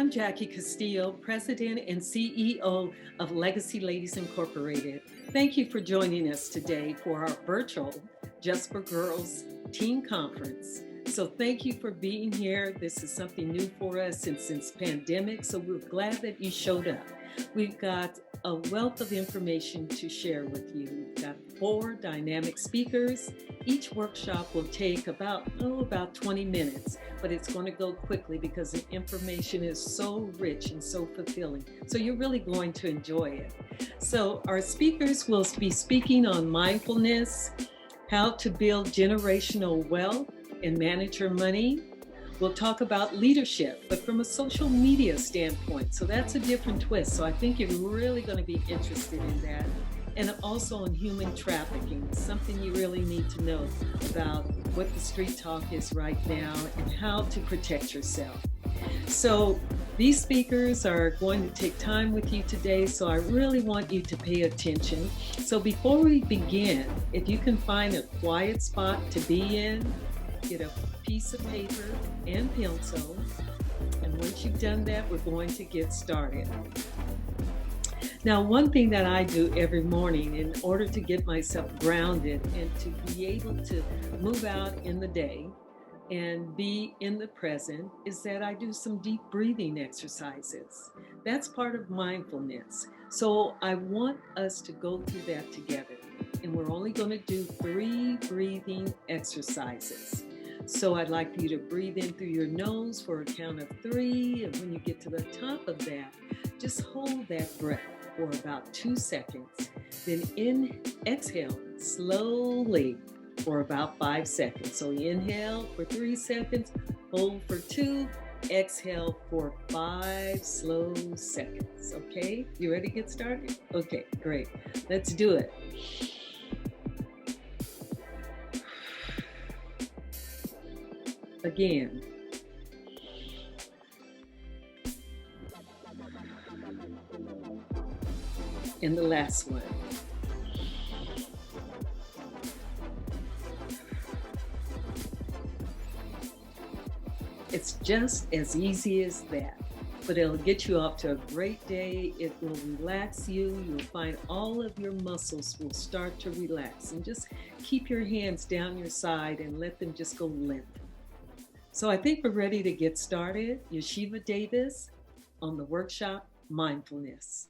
I'm Jackie Castillo, President and CEO of Legacy Ladies Incorporated. Thank you for joining us today for our virtual Just for Girls Teen Conference. So thank you for being here. This is something new for us since pandemic, so we're glad that you showed up. We've got a wealth of information to share with you. We've got 4 dynamic speakers. Each workshop will take about 20 minutes, but it's going to go quickly because the information is so rich and so fulfilling. So you're really going to enjoy it. So our speakers will be speaking on mindfulness, how to build generational wealth and manage your money. We'll talk about leadership, but from a social media standpoint. So that's a different twist. So I think you're really going to be interested in that. And also on human trafficking, something you really need to know about what the street talk is right now and how to protect yourself. So these speakers are going to take time with you today, so I really want you to pay attention. So before we begin, if you can find a quiet spot to be in, get a piece of paper and pencil, and once you've done that, we're going to get started. Now, one thing that I do every morning in order to get myself grounded and to be able to move out in the day and be in the present is that I do some deep breathing exercises. That's part of mindfulness. So I want us to go through that together. And we're only going to do 3 breathing exercises. So I'd like for you to breathe in through your nose for a count of 3. And when you get to the top of that, just hold that breath for about 2 seconds. Then exhale slowly for about 5 seconds. So inhale for 3 seconds, hold for 2, exhale for 5 slow seconds. Okay, you ready to get started? Okay, great. Let's do it. Again. And the last one. It's just as easy as that, but it'll get you off to a great day. It will relax you. You'll find all of your muscles will start to relax, and just keep your hands down your side and let them just go limp. So I think we're ready to get started. Yeshiva Davis on the workshop Mindfulness.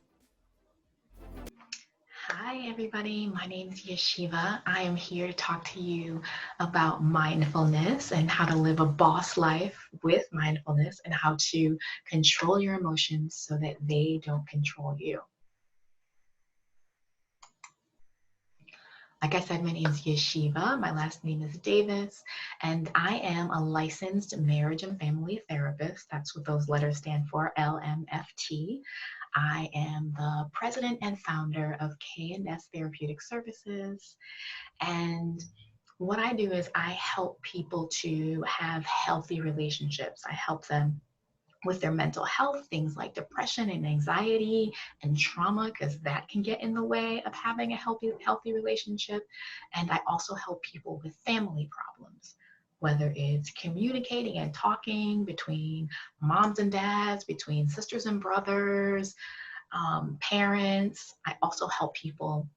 Hi, everybody. My name is Yeshiva. I am here to talk to you about mindfulness and how to live a boss life with mindfulness and how to control your emotions so that they don't control you. Like I said, my name is Yeshiva. My last name is Davis, and I am a licensed marriage and family therapist. That's what those letters stand for, LMFT. I am the president and founder of K&S Therapeutic Services. And what I do is I help people to have healthy relationships. I help them with their mental health, things like depression and anxiety and trauma, because that can get in the way of having a healthy relationship. And I also help people with family problems, whether it's communicating and talking between moms and dads, between sisters and brothers, parents. I also help people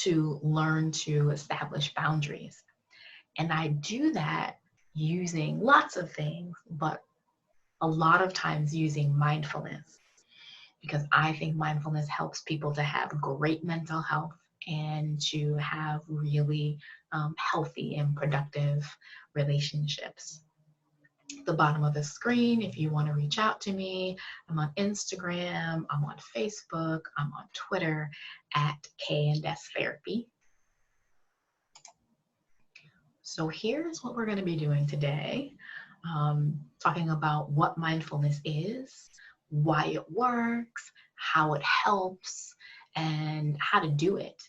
to learn to establish boundaries. And I do that using lots of things, but a lot of times using mindfulness, because I think mindfulness helps people to have great mental health and to have really healthy and productive relationships. The bottom of the screen, if you want to reach out to me, I'm on Instagram, I'm on Facebook, I'm on Twitter at K&S Therapy. So here's what we're going to be doing today. Talking about what mindfulness is, why it works, how it helps, and how to do it.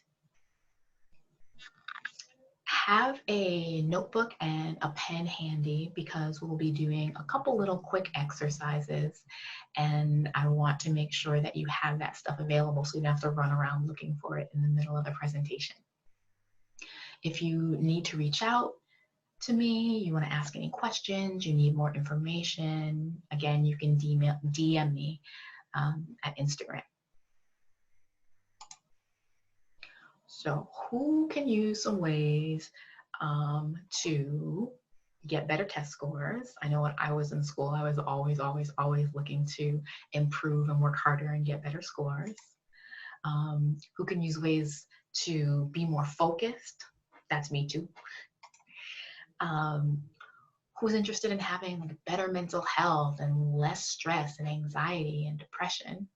Have a notebook and a pen handy because we'll be doing a couple little quick exercises, and I want to make sure that you have that stuff available so you don't have to run around looking for it in the middle of the presentation. If you need to reach out, to me, you want to ask any questions, you need more information, again, you can DM me at Instagram. So who can use some ways to get better test scores? I know when I was in school, I was always looking to improve and work harder and get better scores. Who can use ways to be more focused? That's me too. Who's interested in having like better mental health and less stress and anxiety and depression?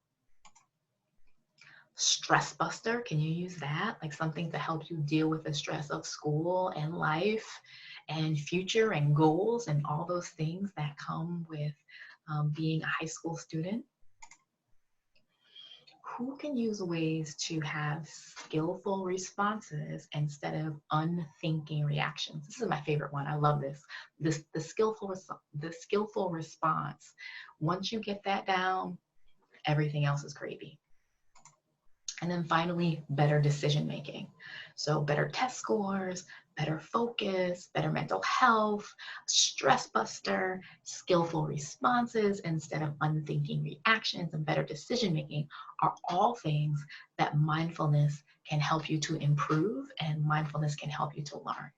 Stress buster, can you use that? Like something to help you deal with the stress of school and life and future and goals and all those things that come with being a high school student. Who can use ways to have skillful responses instead of unthinking reactions? This is my favorite one. I love this. The skillful response. Once you get that down, everything else is gravy. And then finally, better decision making. So better test scores, better focus, better mental health, stress buster, skillful responses instead of unthinking reactions, and better decision making are all things that mindfulness can help you to improve and mindfulness can help you to learn.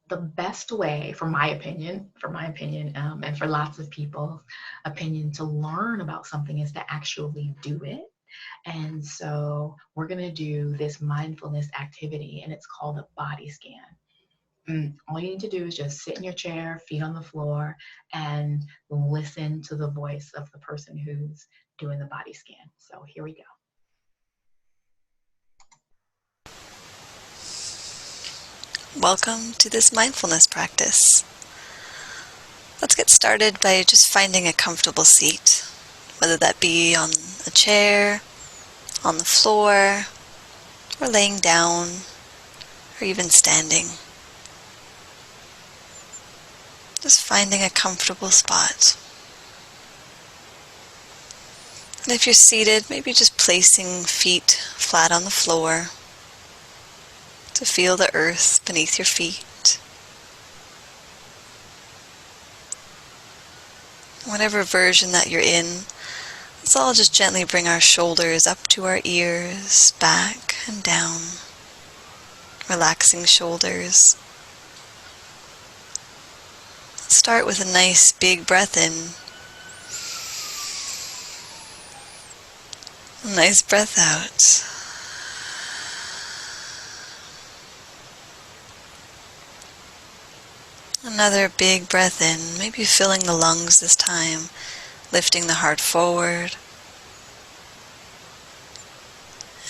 The best way, for my opinion, and for lots of people's opinion, to learn about something is to actually do it. And so we're going to do this mindfulness activity, and it's called a body scan. All you need to do is just sit in your chair, feet on the floor, and listen to the voice of the person who's doing the body scan. So here we go. Welcome to this mindfulness practice. Let's get started by just finding a comfortable seat, whether that be on a chair, on the floor, or laying down, or even standing. Just finding a comfortable spot. And if you're seated, maybe just placing feet flat on the floor to feel the earth beneath your feet. Whatever version that you're in, let's all just gently bring our shoulders up to our ears, back and down, relaxing shoulders. Let's start with a nice big breath in, a nice breath out. Another big breath in, maybe filling the lungs this time, lifting the heart forward.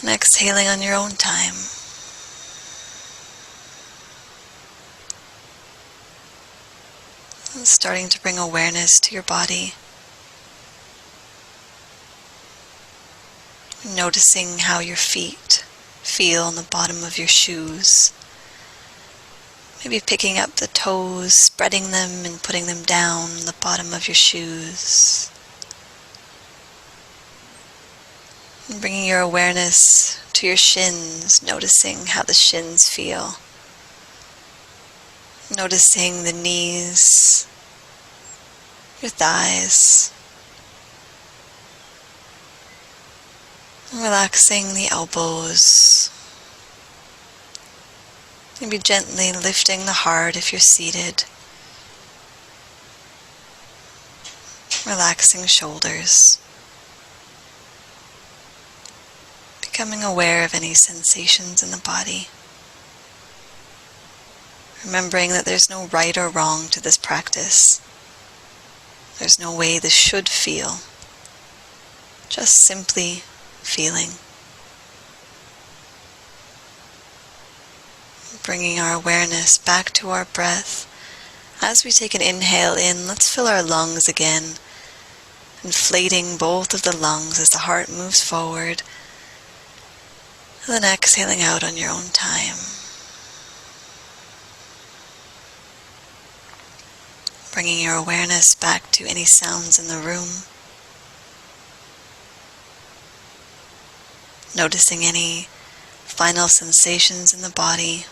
And exhaling on your own time. And starting to bring awareness to your body. Noticing how your feet feel on the bottom of your shoes. Maybe picking up the toes, spreading them and putting them down the bottom of your shoes. And bringing your awareness to your shins, noticing how the shins feel. Noticing the knees, your thighs. And relaxing the elbows. Maybe gently lifting the heart if you're seated. Relaxing shoulders. Becoming aware of any sensations in the body. Remembering that there's no right or wrong to this practice. There's no way this should feel. Just simply feeling. Bringing our awareness back to our breath. As we take an inhale in, let's fill our lungs again, inflating both of the lungs as the heart moves forward, and then exhaling out on your own time. Bringing your awareness back to any sounds in the room. Noticing any final sensations in the body.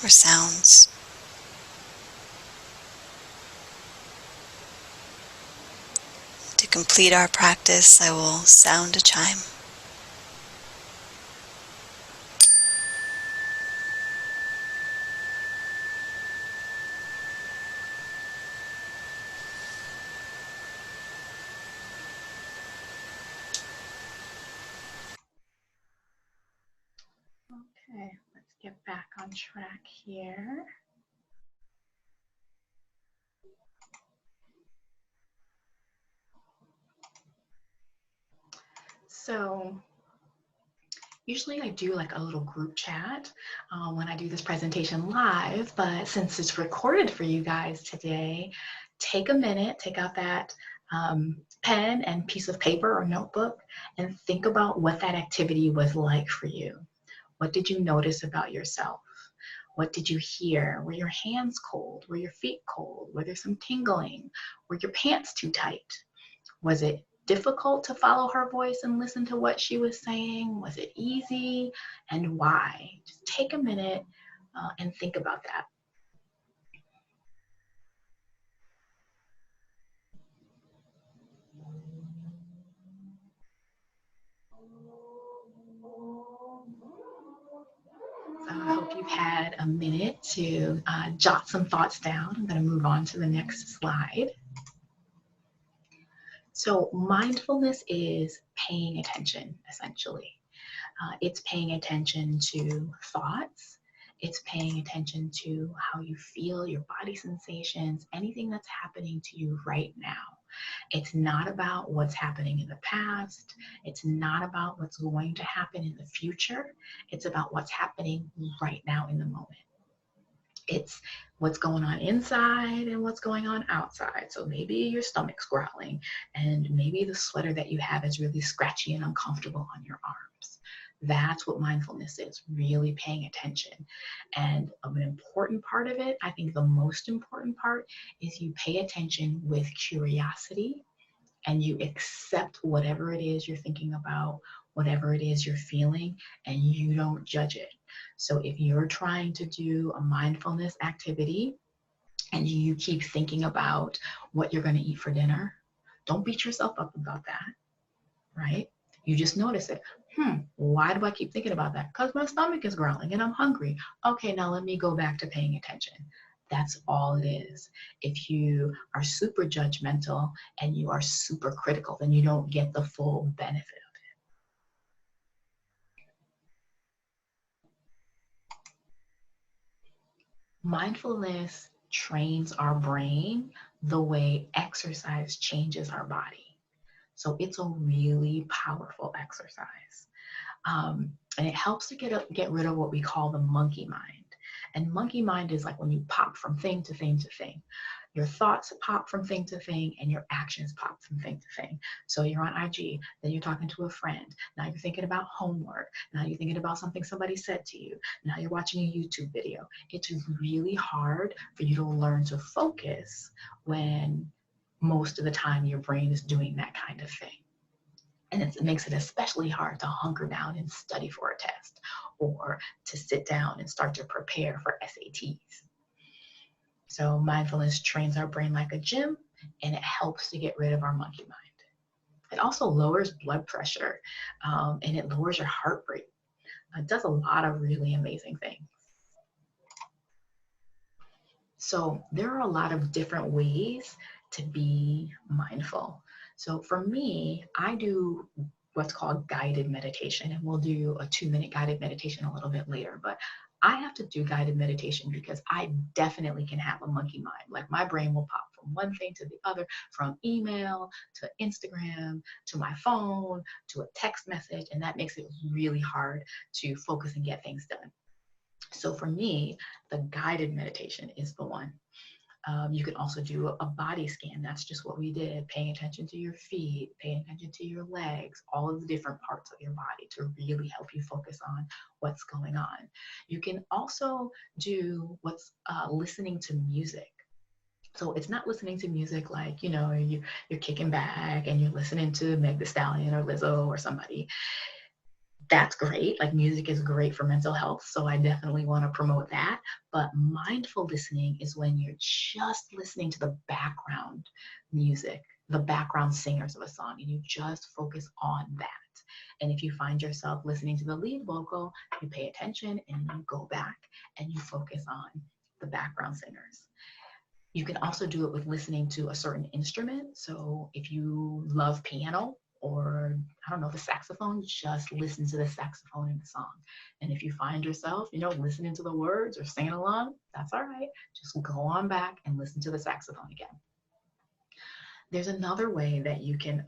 or sounds. To complete our practice, I will sound a chime. Okay, let's get back on track here. So usually I do like a little group chat when I do this presentation live, but since it's recorded for you guys today, take a minute, take out that pen and piece of paper or notebook and think about what that activity was like for you. What did you notice about yourself? What did you hear? Were your hands cold? Were your feet cold? Were there some tingling? Were your pants too tight? Was it difficult to follow her voice and listen to what she was saying? Was it easy? And why? Just take a minute and think about that. So I hope you've had a minute to jot some thoughts down. I'm going to move on to the next slide. So mindfulness is paying attention, essentially. It's paying attention to thoughts. It's paying attention to how you feel, your body sensations, anything that's happening to you right now. It's not about what's happening in the past. It's not about what's going to happen in the future. It's about what's happening right now in the moment. It's what's going on inside and what's going on outside. So maybe your stomach's growling and maybe the sweater that you have is really scratchy and uncomfortable on your arms. That's what mindfulness is, really paying attention. And an important part of it, I think the most important part, is you pay attention with curiosity and you accept whatever it is you're thinking about, whatever it is you're feeling, and you don't judge it. So if you're trying to do a mindfulness activity and you keep thinking about what you're going to eat for dinner, don't beat yourself up about that, right? You just notice it. Why do I keep thinking about that? Because my stomach is growling and I'm hungry. Okay, now let me go back to paying attention. That's all it is. If you are super judgmental and you are super critical, then you don't get the full benefit of it. Mindfulness trains our brain the way exercise changes our body. So it's a really powerful exercise. And it helps to get rid of what we call the monkey mind. And monkey mind is like when you pop from thing to thing to thing. Your thoughts pop from thing to thing and your actions pop from thing to thing. So you're on IG, then you're talking to a friend. Now you're thinking about homework. Now you're thinking about something somebody said to you. Now you're watching a YouTube video. It's really hard for you to learn to focus when most of the time your brain is doing that kind of thing. And it makes it especially hard to hunker down and study for a test or to sit down and start to prepare for SATs. So mindfulness trains our brain like a gym, and it helps to get rid of our monkey mind. It also lowers blood pressure, and it lowers your heart rate. It does a lot of really amazing things. So there are a lot of different ways to be mindful. So for me, I do what's called guided meditation, and we'll do a 2-minute guided meditation a little bit later. But I have to do guided meditation because I definitely can have a monkey mind. Like my brain will pop from one thing to the other, from email to Instagram to my phone to a text message, and that makes it really hard to focus and get things done. So for me, the guided meditation is the one. You can also do a body scan. That's just what we did, paying attention to your feet, paying attention to your legs, all of the different parts of your body to really help you focus on what's going on. You can also do what's listening to music. So it's not listening to music like, you're kicking back and you're listening to Meg Thee Stallion or Lizzo or somebody. that's great. Like music is great for mental health. So I definitely want to promote that. But mindful listening is when you're just listening to the background music, the background singers of a song, and you just focus on that. And if you find yourself listening to the lead vocal, you pay attention and you go back and you focus on the background singers. You can also do it with listening to a certain instrument. So if you love piano or, I don't know, the saxophone, just listen to the saxophone in the song. And if you find yourself, listening to the words or singing along, that's all right. Just go on back and listen to the saxophone again. There's another way that you can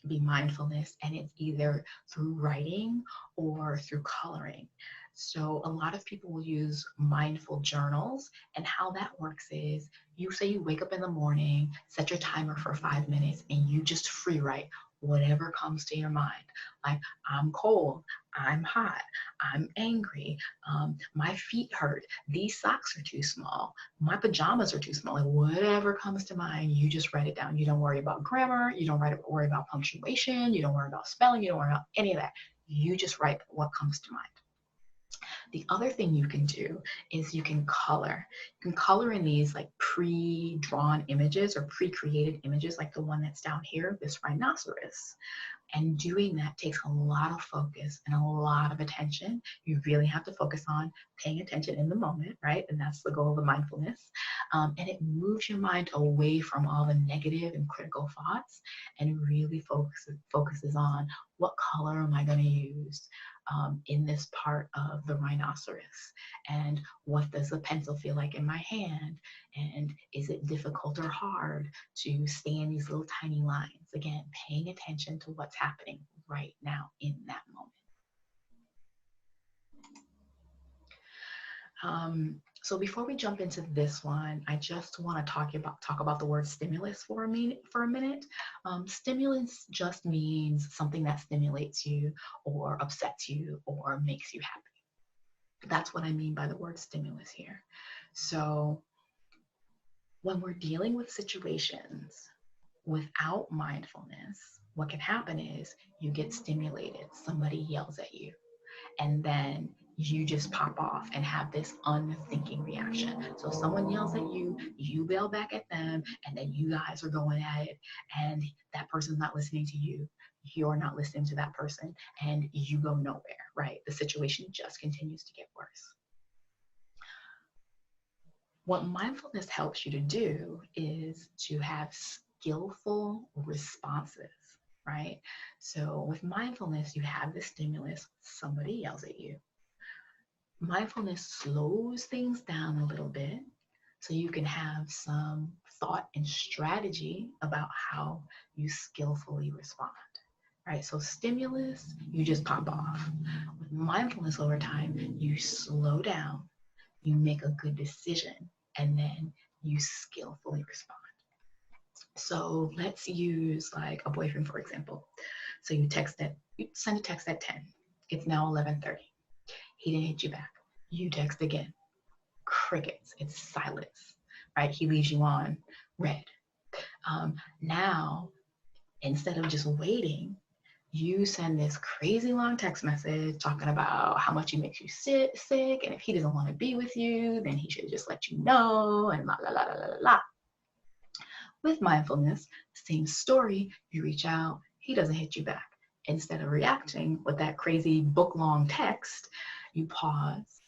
be mindfulness, and it's either through writing or through coloring. So a lot of people will use mindful journals, and how that works is you wake up in the morning, set your timer for 5 minutes, and you just free write whatever comes to your mind. Like, I'm cold, I'm hot, I'm angry, my feet hurt, these socks are too small, my pajamas are too small. Like, whatever comes to mind, you just write it down. You don't worry about grammar, you don't worry about punctuation, you don't worry about spelling, you don't worry about any of that. You just write what comes to mind. The other thing you can do is you can color. You can color in these like pre-drawn images or pre-created images, like the one that's down here, this rhinoceros. And doing that takes a lot of focus and a lot of attention. You really have to focus on paying attention in the moment, right? And that's the goal of the mindfulness. And it moves your mind away from all the negative and critical thoughts and really focuses on what color am I going to use in this part of the rhinoceros, and what does the pencil feel like in my hand, and is it difficult or hard to stay in these little tiny lines. Again, paying attention to what's happening right now in that moment. So before we jump into this one, I just want to talk about the word stimulus for a minute. Stimulus just means something that stimulates you or upsets you or makes you happy. That's what I mean by the word stimulus here. So when we're dealing with situations without mindfulness, what can happen is you get stimulated. Somebody yells at you, and then you just pop off and have this unthinking reaction. So someone yells at you, you bail back at them, and then you guys are going at it, and that person's not listening to you. You're not listening to that person, and you go nowhere, right? The situation just continues to get worse. What mindfulness helps you to do is to have skillful responses, right? So with mindfulness, you have the stimulus, somebody yells at you. Mindfulness slows things down a little bit so you can have some thought and strategy about how you skillfully respond, right? So stimulus, you just pop off. With mindfulness over time, you slow down, you make a good decision, and then you skillfully respond. So let's use like a boyfriend, for example. So you send a text at 10. It's now 11:30. He didn't hit you back. You text again. Crickets. It's silence, right? He leaves you on red. Now, instead of just waiting, you send this crazy long text message talking about how much he makes you sick, and if he doesn't want to be with you, then he should just let you know, and la la la la la la. With mindfulness, same story. You reach out, he doesn't hit you back. Instead of reacting with that crazy book-long text, you pause.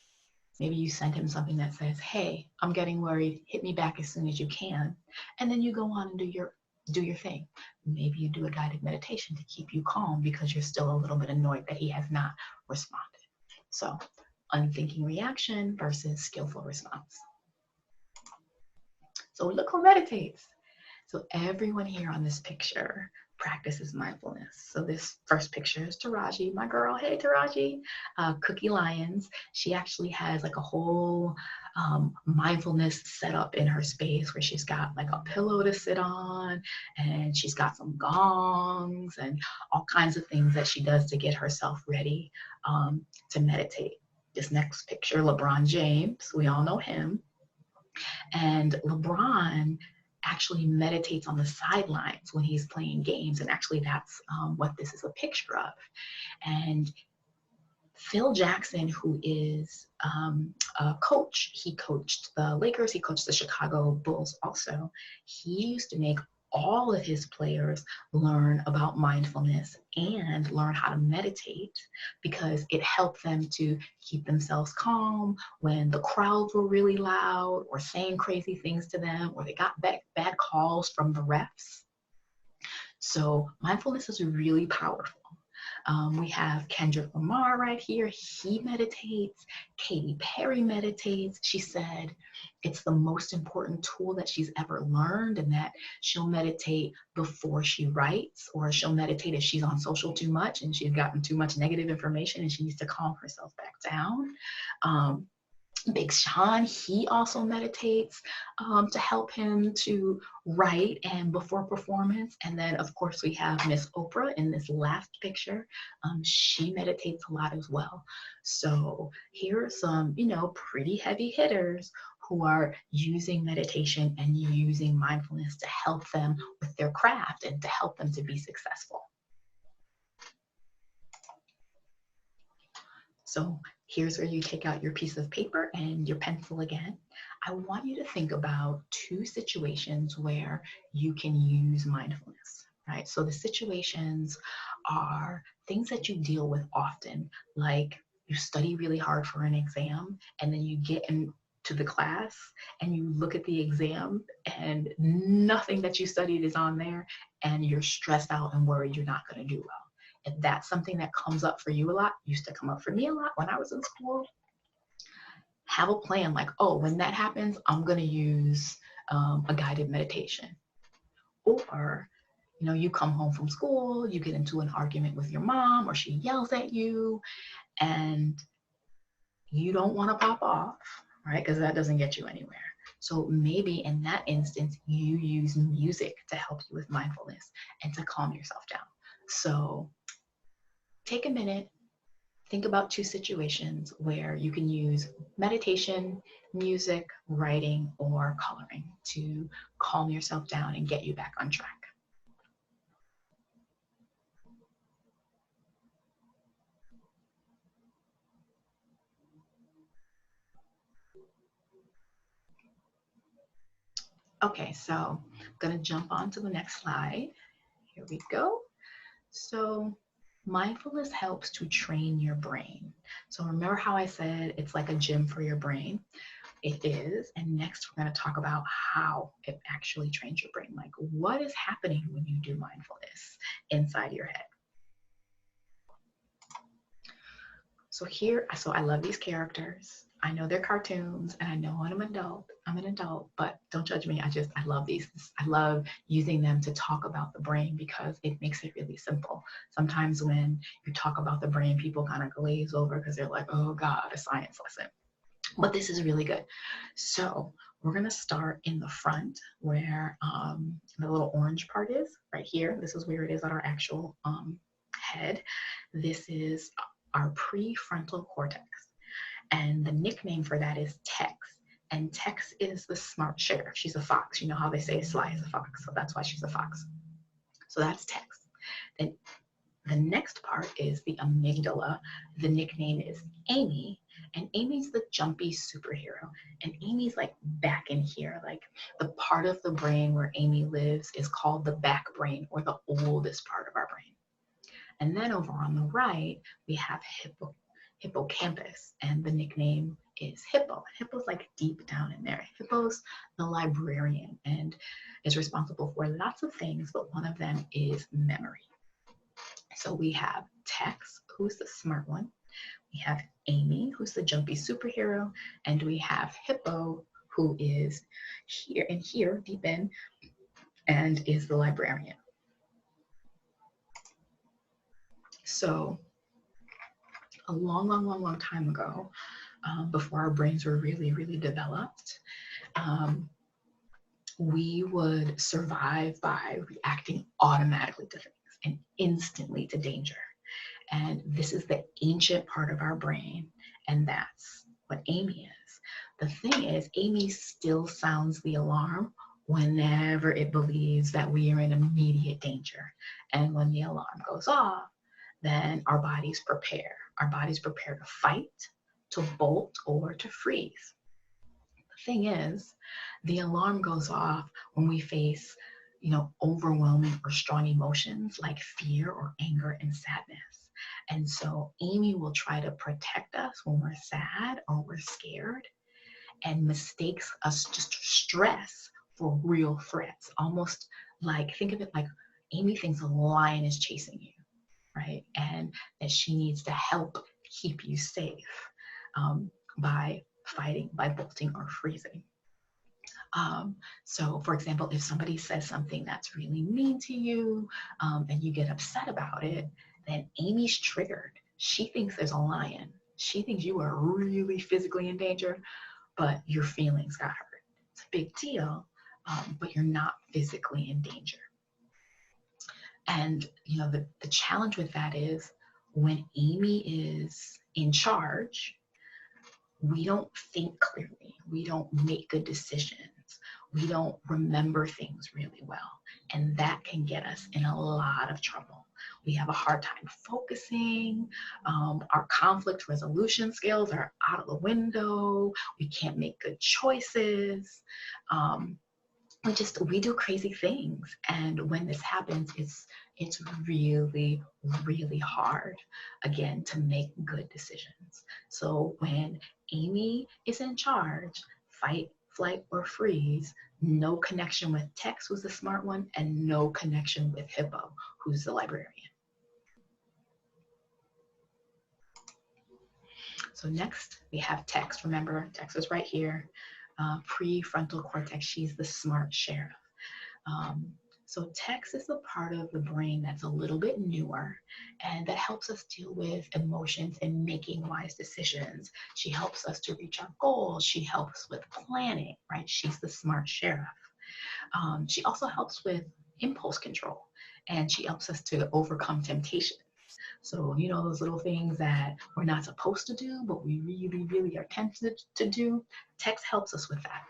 Maybe you send him something that says, hey, I'm getting worried, hit me back as soon as you can. And then you go on and do your thing. Maybe you do a guided meditation to keep you calm because you're still a little bit annoyed that he has not responded. So unthinking reaction versus skillful response. So look who meditates. So everyone here on this picture practices mindfulness. So this first picture is Taraji, my girl. Hey, Taraji. Cookie Lyons. She actually has like a whole mindfulness set up in her space where she's got like a pillow to sit on, and she's got some gongs and all kinds of things that she does to get herself ready to meditate. This next picture, LeBron James. We all know him. And LeBron actually meditates on the sidelines when he's playing games. And actually that's what this is a picture of. And Phil Jackson, who is a coach, he coached the Lakers, he coached the Chicago Bulls also. He used to make all of his players learn about mindfulness and learn how to meditate because it helped them to keep themselves calm when the crowds were really loud or saying crazy things to them or they got bad calls from the refs. So mindfulness is really powerful. We have Kendrick Lamar right here. He meditates. Katy Perry meditates. She said it's the most important tool that she's ever learned, and that she'll meditate before she writes, or she'll meditate if she's on social too much and she's gotten too much negative information and she needs to calm herself back down. Big Sean, he also meditates to help him to write and before performance. And then, of course, we have Miss Oprah in this last picture. She meditates a lot as well. So here are some, pretty heavy hitters who are using meditation and using mindfulness to help them with their craft and to help them to be successful. So here's where you take out your piece of paper and your pencil again. I want you to think about 2 situations where you can use mindfulness, right? So the situations are things that you deal with often, like you study really hard for an exam and then you get into the class and you look at the exam and nothing that you studied is on there and you're stressed out and worried you're not going to do well. If that's something that comes up for you a lot, used to come up for me a lot when I was in school, have a plan like, oh, when that happens, I'm going to use a guided meditation. Or, you come home from school, you get into an argument with your mom or she yells at you and you don't want to pop off, right? Because that doesn't get you anywhere. So maybe in that instance, you use music to help you with mindfulness and to calm yourself down. So take a minute, think about 2 situations where you can use meditation, music, writing, or coloring to calm yourself down and get you back on track. Okay, so I'm going to jump on to the next slide. Here we go. So mindfulness helps to train your brain. So remember how I said it's like a gym for your brain? It is. And next we're going to talk about how it actually trains your brain. Like what is happening when you do mindfulness inside your head? So I love these characters. I know they're cartoons and I know I'm an adult, but don't judge me. I love these. I love using them to talk about the brain because it makes it really simple. Sometimes when you talk about the brain, people kind of glaze over because they're like, oh God, a science lesson. But this is really good. So we're going to start in the front where the little orange part is right here. This is where it is on our actual head. This is our prefrontal cortex. And the nickname for that is Tex. And Tex is the smart sheriff. She's a fox. You know how they say Sly is a fox. So that's why she's a fox. So that's Tex. Then the next part is the amygdala. The nickname is Amy. And Amy's the jumpy superhero. And Amy's like back in here. Like the part of the brain where Amy lives is called the back brain, or the oldest part of our brain. And then over on the right, we have hippocampus, and the nickname is Hippo. Hippo's like deep down in there. Hippo's the librarian and is responsible for lots of things, but one of them is memory. So we have Tex, who's the smart one. We have Amy, who's the jumpy superhero, and we have Hippo, who is here, deep in, and is the librarian. So a long time ago, before our brains were really, really developed, we would survive by reacting automatically to things and instantly to danger. And this is the ancient part of our brain, and that's what Amy is. The thing is, Amy still sounds the alarm whenever it believes that we are in immediate danger. And when the alarm goes off, then our bodies prepare, Our bodies prepare to fight, to bolt, or to freeze. The thing is, the alarm goes off when we face, overwhelming or strong emotions like fear or anger and sadness. And so Amy will try to protect us when we're sad or we're scared, and mistakes us just stress for real threats. Almost like, think of it like Amy thinks a lion is chasing you, right? And that she needs to help keep you safe by fighting, by bolting or freezing. So for example, if somebody says something that's really mean to you and you get upset about it, then Amy's triggered. She thinks there's a lion. She thinks you are really physically in danger, but your feelings got hurt. It's a big deal, but you're not physically in danger. And the challenge with that is when Amy is in charge, we don't think clearly. We don't make good decisions. We don't remember things really well. And that can get us in a lot of trouble. We have a hard time focusing. Our conflict resolution skills are out of the window. We can't make good choices. We do crazy things. And when this happens, it's really, really hard, again, to make good decisions. So when Amy is in charge, fight, flight, or freeze, no connection with Tex, who's the smart one, and no connection with Hippo, who's the librarian. So next we have Tex. Remember, Tex is right here. Prefrontal cortex, she's the smart sheriff. So Tex is the part of the brain that's a little bit newer and that helps us deal with emotions and making wise decisions. She helps us to reach our goals. She helps with planning, right? She's the smart sheriff. She also helps with impulse control, and she helps us to overcome temptation. So, those little things that we're not supposed to do, but we really, really are tempted to do, Tex helps us with that.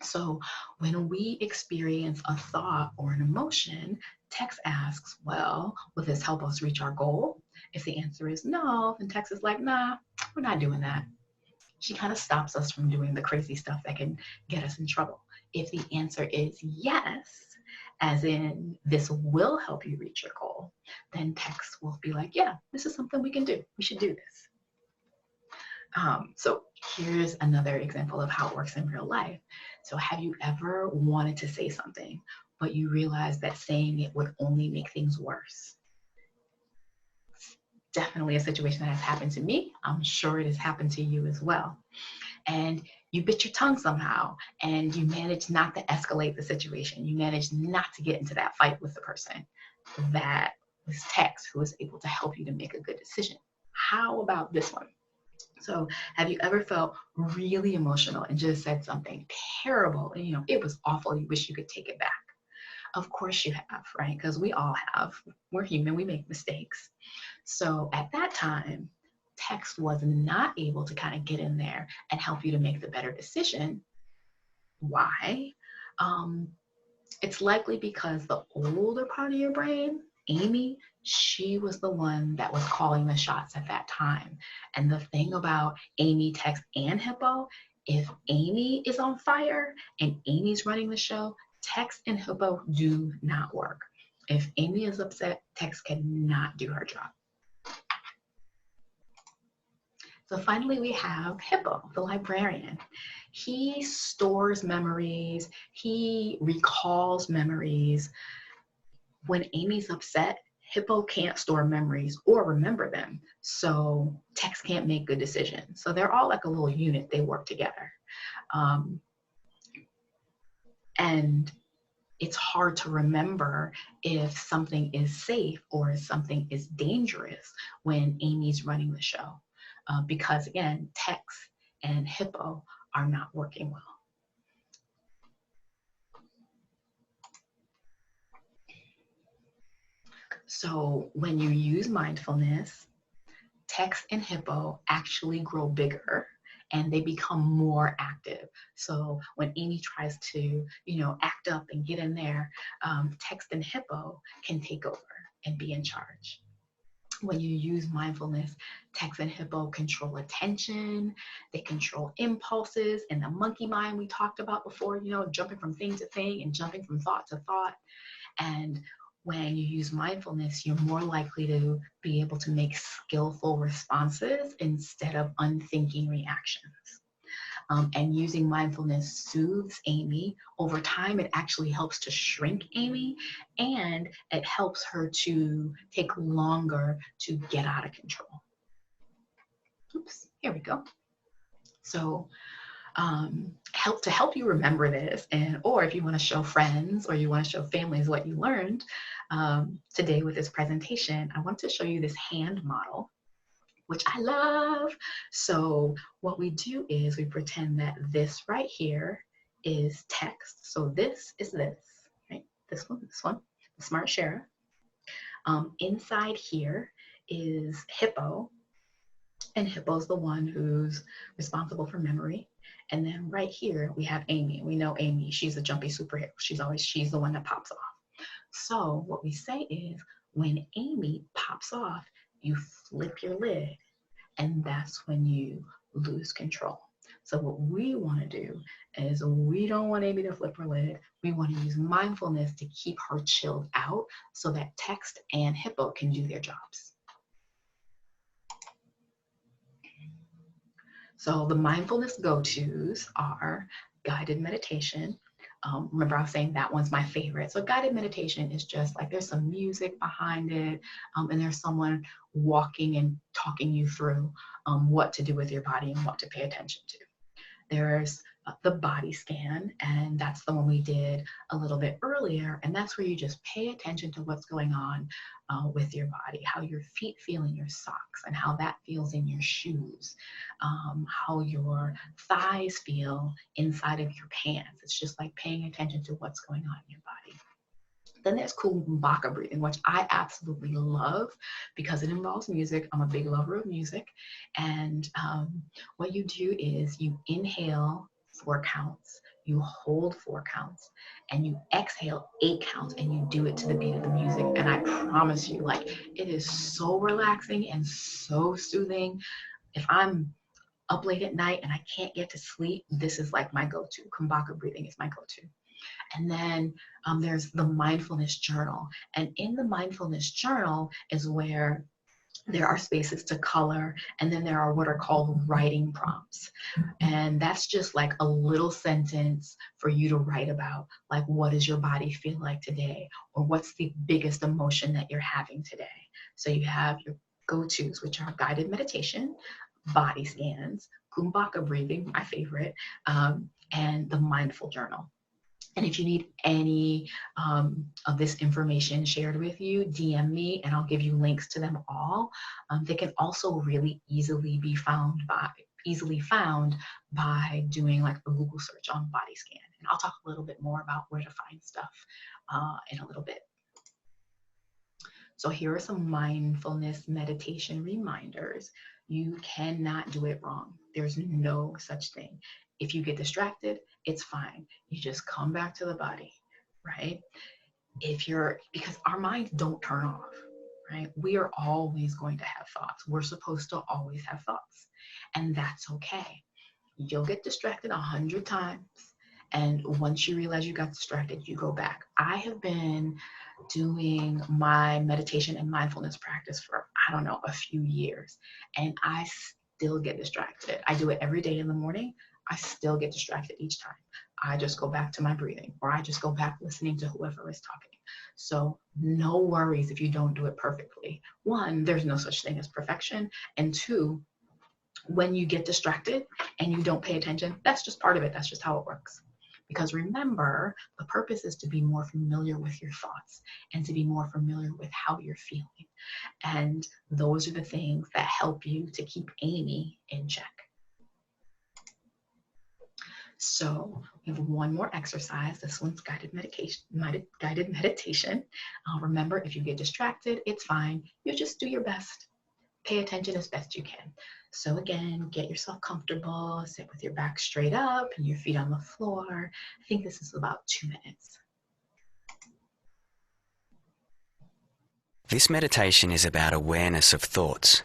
So when we experience a thought or an emotion, Tex asks, well, will this help us reach our goal? If the answer is no, then Tex is like, nah, we're not doing that. She kind of stops us from doing the crazy stuff that can get us in trouble. If the answer is yes, as in this will help you reach your goal, then Tex will be like, yeah, this is something we can do. We should do this. So here's another example of how it works in real life. So have you ever wanted to say something, but you realized that saying it would only make things worse? It's definitely a situation that has happened to me. I'm sure it has happened to you as well. And you bit your tongue somehow, and you managed not to escalate the situation. You managed not to get into that fight with the person. That was Tex, who was able to help you to make a good decision. How about this one? So have you ever felt really emotional and just said something terrible and it was awful, you wish you could take it back? Of course you have, right? Because we all have. We're human, we make mistakes. So at that time, Tex was not able to kind of get in there and help you to make the better decision. Why? It's likely because the older part of your brain, Amy, she was the one that was calling the shots at that time. And the thing about Amy, Tex, and Hippo, if Amy is on fire and Amy's running the show, Tex and Hippo do not work. If Amy is upset, Tex cannot do her job. So finally we have Hippo, the librarian. He stores memories, he recalls memories. When Amy's upset, Hippo can't store memories or remember them. So Tex can't make good decisions. So they're all like a little unit, they work together. And it's hard to remember if something is safe or if something is dangerous when Amy's running the show. Because again, Tex and Hippo are not working well. So when you use mindfulness, Tex and Hippo actually grow bigger and they become more active. So when Amy tries to, act up and get in there, Tex and Hippo can take over and be in charge. When you use mindfulness, Tex and Hippo control attention, they control impulses, and the monkey mind we talked about before, jumping from thing to thing and jumping from thought to thought. And when you use mindfulness, you're more likely to be able to make skillful responses instead of unthinking reactions. And using mindfulness soothes Amy. Over time, it actually helps to shrink Amy, and it helps her to take longer to get out of control. Oops, here we go. So help you remember this, or if you want to show friends or you want to show families what you learned today with this presentation, I want to show you this hand model, which I love. So what we do is we pretend that this right here is text. So this is this, right? This one, the Smart Shara. Inside here is Hippo, and Hippo's the one who's responsible for memory. And then right here we have Amy. We know Amy, she's a jumpy superhero. She's the one that pops off. So what we say is, when Amy pops off, you flip your lid, and that's when you lose control. So what we want to do is, we don't want Amy to flip her lid. We want to use mindfulness to keep her chilled out so that Tex and Hippo can do their jobs. So the mindfulness go-tos are guided meditation. Remember, I was saying that one's my favorite. So guided meditation is just like, there's some music behind it, and there's someone walking and talking you through what to do with your body and what to pay attention to. There's the body scan, and that's the one we did a little bit earlier, and that's where you just pay attention to what's going on with your body, how your feet feel in your socks and how that feels in your shoes, how your thighs feel inside of your pants. It's just like paying attention to what's going on in your body. Then there's Kumbhaka breathing, which I absolutely love because it involves music. I'm a big lover of music. And what you do is you inhale 4 counts, you hold 4 counts, and you exhale 8 counts, and you do it to the beat of the music. And I promise you, like, it is so relaxing and so soothing. If I'm up late at night and I can't get to sleep, this is like my go-to. Kumbhaka breathing is my go-to. And then there's the mindfulness journal. And in the mindfulness journal is where there are spaces to color, and then there are what are called writing prompts. And that's just like a little sentence for you to write about, like, what does your body feel like today? Or what's the biggest emotion that you're having today? So you have your go-tos, which are guided meditation, body scans, Kumbhaka breathing, my favorite, and the mindful journal. And if you need any of this information shared with you, DM me and I'll give you links to them all. They can also really easily be found by doing like a Google search on body scan. And I'll talk a little bit more about where to find stuff in a little bit. So here are some mindfulness meditation reminders. You cannot do it wrong. There's no such thing. If you get distracted, it's fine. You just come back to the body, right? Because our minds don't turn off, right? We are always going to have thoughts. We're supposed to always have thoughts, and that's okay. You'll get distracted 100 times, and once you realize you got distracted, you go back. I have been doing my meditation and mindfulness practice for, I don't know, a few years, and I still get distracted. I do it every day in the morning. I still get distracted each time. I just go back to my breathing, or I just go back listening to whoever is talking. So no worries if you don't do it perfectly. 1, there's no such thing as perfection. And 2, when you get distracted and you don't pay attention, that's just part of it. That's just how it works. Because remember, the purpose is to be more familiar with your thoughts and to be more familiar with how you're feeling. And those are the things that help you to keep Amy in check. So we have one more exercise. This one's guided meditation. Remember, if you get distracted, it's fine. You just do your best. Pay attention as best you can. So again, get yourself comfortable, sit with your back straight up and your feet on the floor. I think this is about 2 minutes. This meditation is about awareness of thoughts.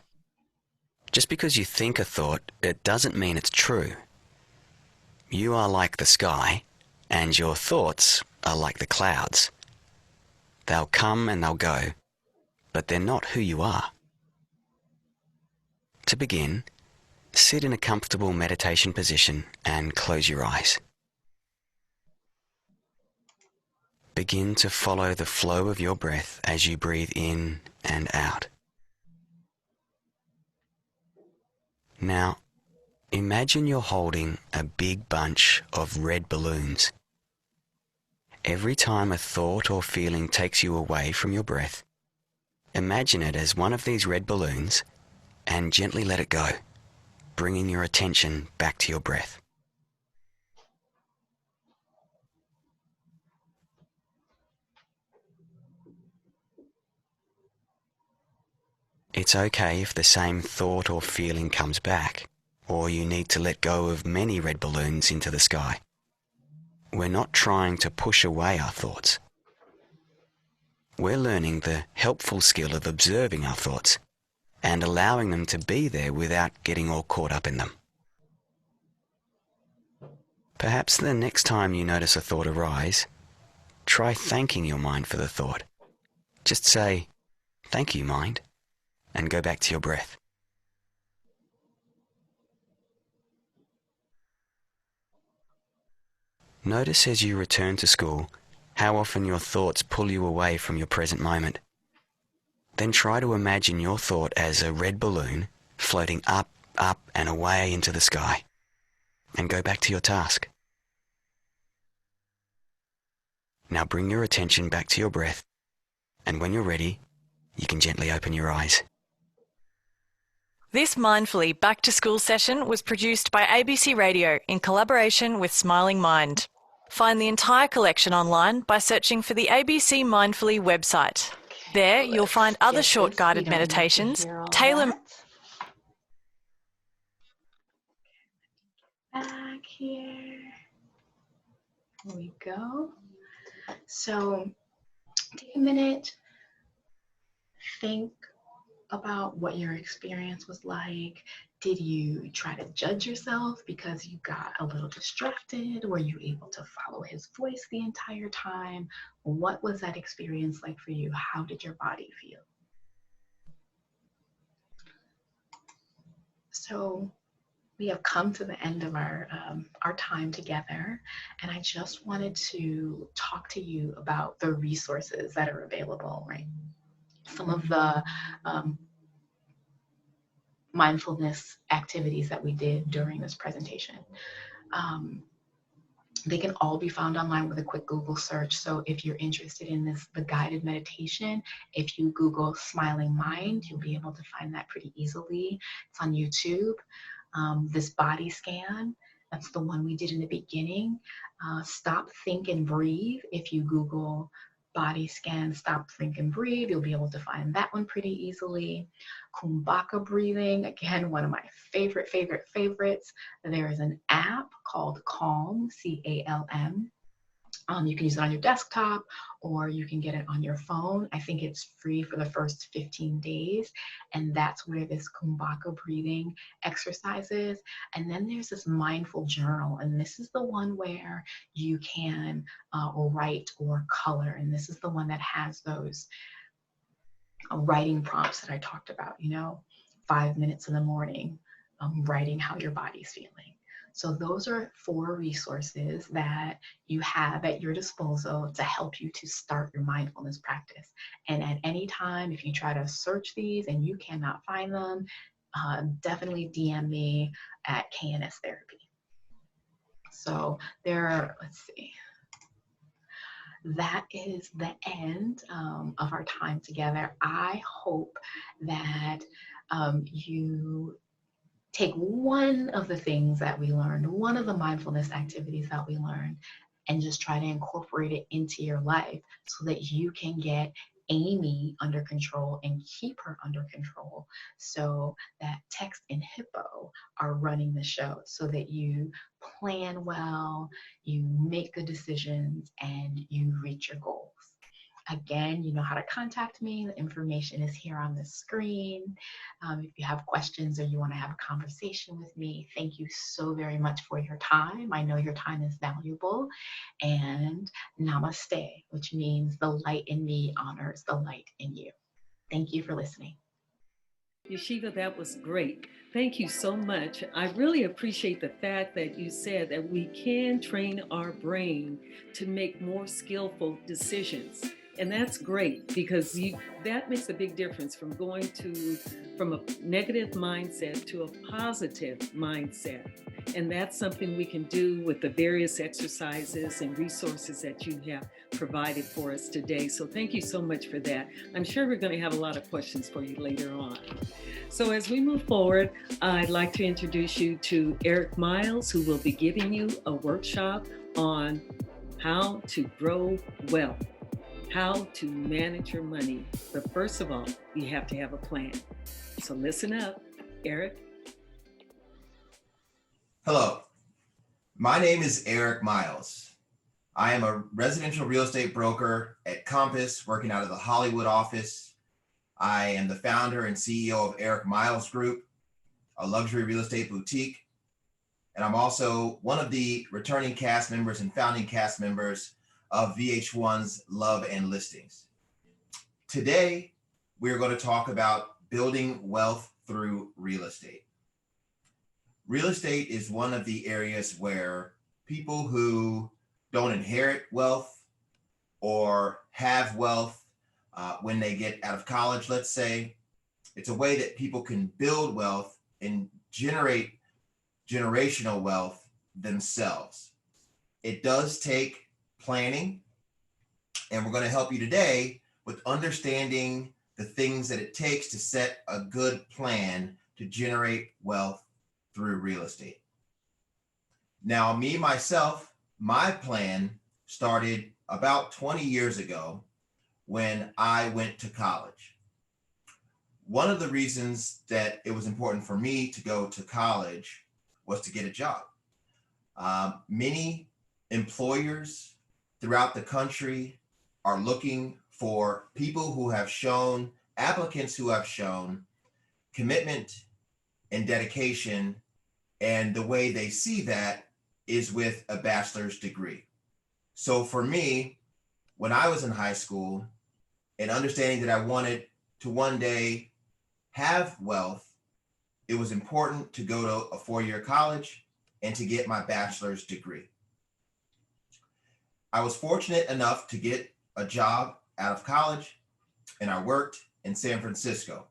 Just because you think a thought, it doesn't mean it's true. You are like the sky, and your thoughts are like the clouds. They'll come and they'll go, but they're not who you are. To begin, sit in a comfortable meditation position and close your eyes. Begin to follow the flow of your breath as you breathe in and out. Now, imagine you're holding a big bunch of red balloons. Every time a thought or feeling takes you away from your breath, imagine it as one of these red balloons and gently let it go, bringing your attention back to your breath. It's okay if the same thought or feeling comes back, or you need to let go of many red balloons into the sky. We're not trying to push away our thoughts. We're learning the helpful skill of observing our thoughts and allowing them to be there without getting all caught up in them. Perhaps the next time you notice a thought arise, try thanking your mind for the thought. Just say, "Thank you, mind," and go back to your breath. Notice as you return to school how often your thoughts pull you away from your present moment. Then try to imagine your thought as a red balloon floating up, up and away into the sky, and go back to your task. Now bring your attention back to your breath, and when you're ready, you can gently open your eyes. This Mindfully Back to School session was produced by ABC Radio in collaboration with Smiling Mind. Find the entire collection online by searching for the ABC Mindfully website. There, you'll find other short guided meditations, tailor. Back here. Here we go. So take a minute, think about what your experience was like. Did you try to judge yourself because you got a little distracted? Were you able to follow his voice the entire time? What was that experience like for you? How did your body feel? So we have come to the end of our time together, and I just wanted to talk to you about the resources that are available, right? Some of the mindfulness activities that we did during this presentation. They can all be found online with a quick Google search. So if you're interested in the guided meditation, if you Google Smiling Mind, you'll be able to find that pretty easily. It's on YouTube. This body scan, that's the one we did in the beginning. Stop, Think, and Breathe. If you Google body scan, Stop, Think, and Breathe, you'll be able to find that one pretty easily. Kumbhaka breathing, again, one of my favorites. There is an app called Calm, C-A-L-M. You can use it on your desktop or you can get it on your phone. I think it's free for the first 15 days. And that's where this Kumbhaka breathing exercise is. And then there's this mindful journal. And this is the one where you can write or color. And this is the one that has those writing prompts that I talked about, 5 minutes in the morning, writing how your body's feeling. So those are 4 resources that you have at your disposal to help you to start your mindfulness practice. And at any time, if you try to search these and you cannot find them, definitely DM me at KNS Therapy. So let's see. That is the end of our time together. I hope that you take one of the things that we learned, one of the mindfulness activities that we learned, and just try to incorporate it into your life so that you can get Amy under control and keep her under control, so that Text and Hippo are running the show, so that you plan well, you make good decisions, and you reach your goals. Again, you know how to contact me. The information is here on the screen. If you have questions or you want to have a conversation with me, thank you so very much for your time. I know your time is valuable. And namaste, which means the light in me honors the light in you. Thank you for listening. Yeshiva, that was great. Thank you so much. I really appreciate the fact that you said that we can train our brain to make more skillful decisions. And that's great because that makes a big difference from from a negative mindset to a positive mindset. And that's something we can do with the various exercises and resources that you have provided for us today. So thank you so much for that. I'm sure we're going to have a lot of questions for you later on. So as we move forward, I'd like to introduce you to Eric Miles, who will be giving you a workshop on how to grow wealth, how to manage your money. But first of all, you have to have a plan. So listen up, Eric. Hello, my name is Eric Miles. I am a residential real estate broker at Compass, working out of the Hollywood office. I am the founder and CEO of Eric Miles Group, a luxury real estate boutique. And I'm also one of the returning cast members and founding cast members of VH1's Love and Listings. Today, we're going to talk about building wealth through real estate. Real estate is one of the areas where people who don't inherit wealth or have wealth when they get out of college, let's say, it's a way that people can build wealth and generate generational wealth themselves. It does take planning, and we're going to help you today with understanding the things that it takes to set a good plan to generate wealth through real estate. Now, myself, my plan started about 20 years ago when I went to college. One of the reasons that it was important for me to go to college was to get a job. Many employers throughout the country are looking for people who have shown, applicants who have shown commitment and dedication, and the way they see that is with a bachelor's degree. So for me, when I was in high school and understanding that I wanted to one day have wealth, it was important to go to a four-year college and to get my bachelor's degree. I was fortunate enough to get a job out of college, and I worked in San Francisco.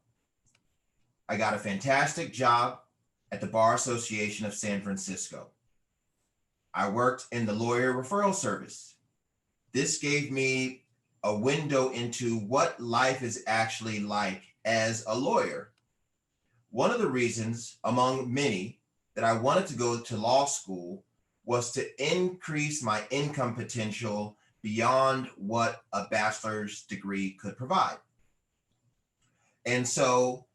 I got a fantastic job at the Bar Association of San Francisco. I worked in the lawyer referral service. This gave me a window into what life is actually like as a lawyer. One of the reasons, among many, that I wanted to go to law school was to increase my income potential beyond what a bachelor's degree could provide. And so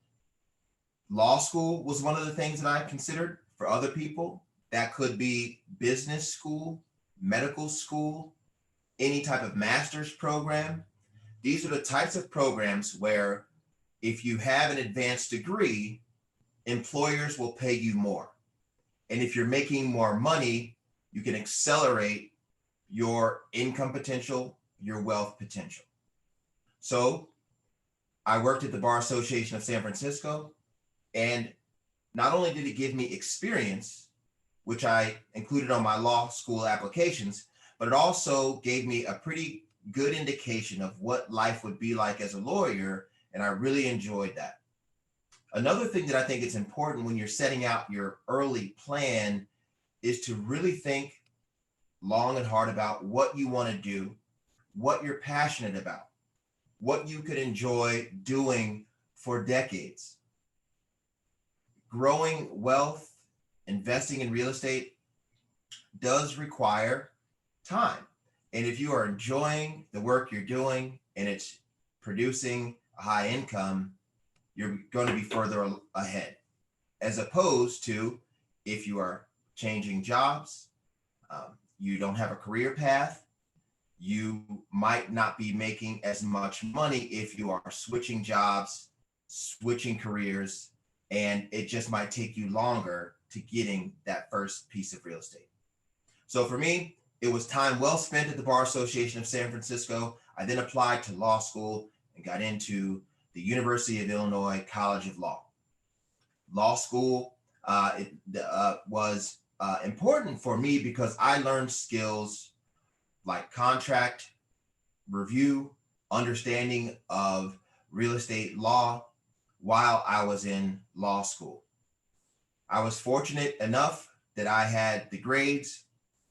law school was one of the things that I considered. For other people, that could be business school, medical school, any type of master's program. These are the types of programs where if you have an advanced degree, employers will pay you more. And if you're making more money, you can accelerate your income potential, your wealth potential. So I worked at the Bar Association of San Francisco, and not only did it give me experience, which I included on my law school applications, but it also gave me a pretty good indication of what life would be like as a lawyer, and I really enjoyed that. Another thing that I think is important when you're setting out your early plan is to really think long and hard about what you want to do, what you're passionate about, what you could enjoy doing for decades. Growing wealth, investing in real estate does require time. And if you are enjoying the work you're doing and it's producing a high income, you're going to be further ahead, as opposed to if you are changing jobs, you don't have a career path, You might not be making as much money if you are switching jobs, switching careers, and it just might take you longer to getting that first piece of real estate. So for me, it was time well spent at the Bar Association of San Francisco. I then applied to law school and got into the University of Illinois College of Law. Law school was important for me because I learned skills like contract review, understanding of real estate law while I was in law school. I was fortunate enough that I had the grades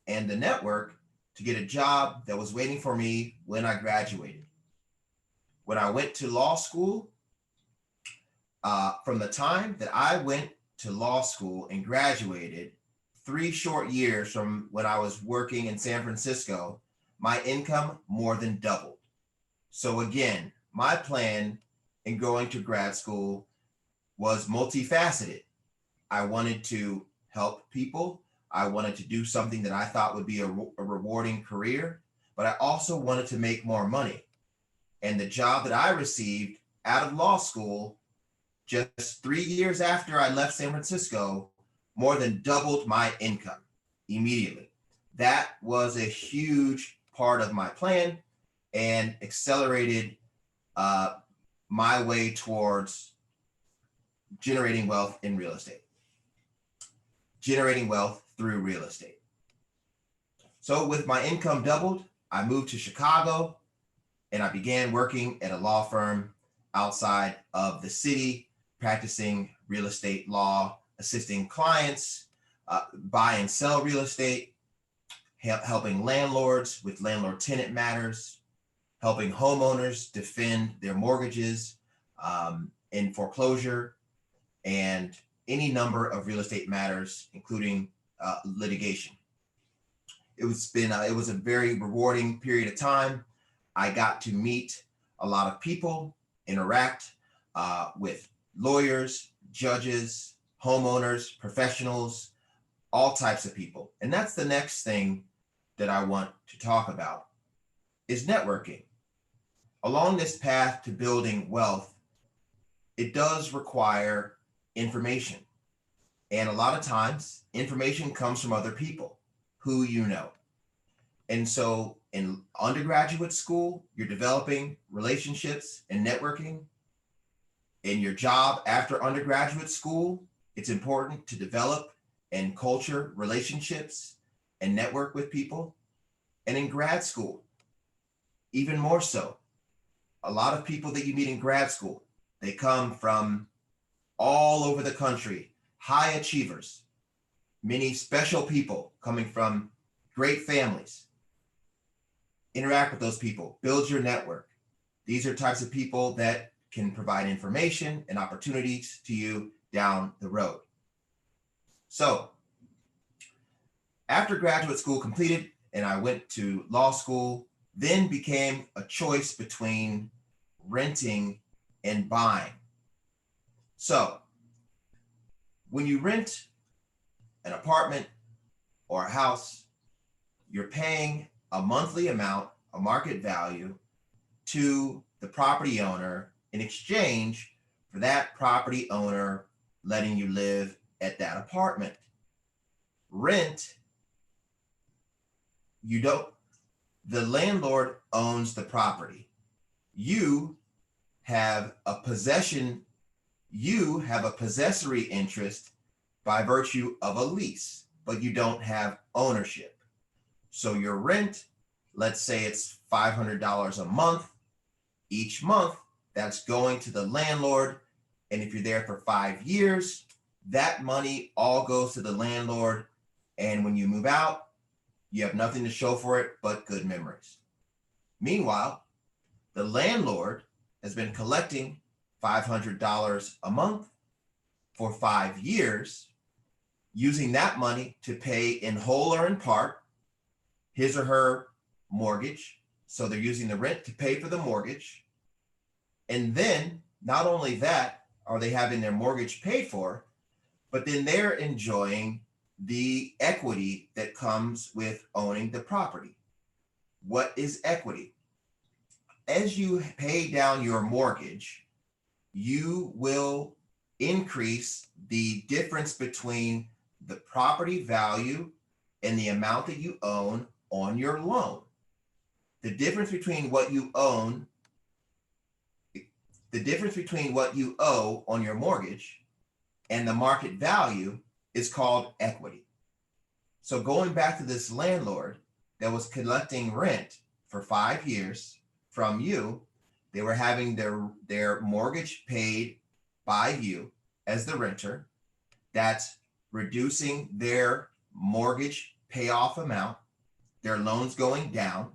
and the network to get a job that was waiting for me when I graduated. When I went to law school, from the time that I went to law school and graduated, 3 short years from when I was working in San Francisco, my income more than doubled. So again, my plan in going to grad school was multifaceted. I wanted to help people. I wanted to do something that I thought would be a rewarding career, but I also wanted to make more money. And the job that I received out of law school, just 3 years after I left San Francisco, more than doubled my income immediately. That was a huge part of my plan and accelerated my way towards generating wealth in real estate, generating wealth through real estate. So with my income doubled, I moved to Chicago and I began working at a law firm outside of the city, practicing real estate law, assisting clients buy and sell real estate, helping landlords with landlord-tenant matters, helping homeowners defend their mortgages in foreclosure, and any number of real estate matters, including litigation. It was a very rewarding period of time. I got to meet a lot of people, interact with lawyers, judges, homeowners, professionals, all types of people. And that's the next thing that I want to talk about is networking. Along this path to building wealth, it does require information. And a lot of times, information comes from other people who you know. And so in undergraduate school, you're developing relationships and networking. In your job after undergraduate school, it's important to develop and culture relationships and network with people. And in grad school, even more so. A lot of people that you meet in grad school, they come from all over the country, high achievers, many special people coming from great families. Interact with those people, build your network. These are types of people that can provide information and opportunities to you down the road. So after graduate school completed and I went to law school, then became a choice between renting and buying. So when you rent an apartment or a house, you're paying a monthly amount, a market value, to the property owner in exchange for that property owner letting you live at that apartment. Rent, the landlord owns the property. You have a possessory interest by virtue of a lease, but you don't have ownership. So your rent, let's say it's $500 a month. Each month, that's going to the landlord. And if you're there for 5 years, that money all goes to the landlord. And when you move out, you have nothing to show for it but good memories. Meanwhile, the landlord has been collecting $500 a month for 5 years, using that money to pay in whole or in part his or her mortgage. So they're using the rent to pay for the mortgage. And then not only that are they having their mortgage paid for, but then they're enjoying the equity that comes with owning the property. what is equity? As you pay down your mortgage, you will increase the difference between the property value and the amount that you own on your loan. The difference between what you own, the difference between what you owe on your mortgage and the market value is called equity. So going back to this landlord that was collecting rent for 5 years from you, they were having their mortgage paid by you as the renter. That's reducing their mortgage payoff amount, their loans going down.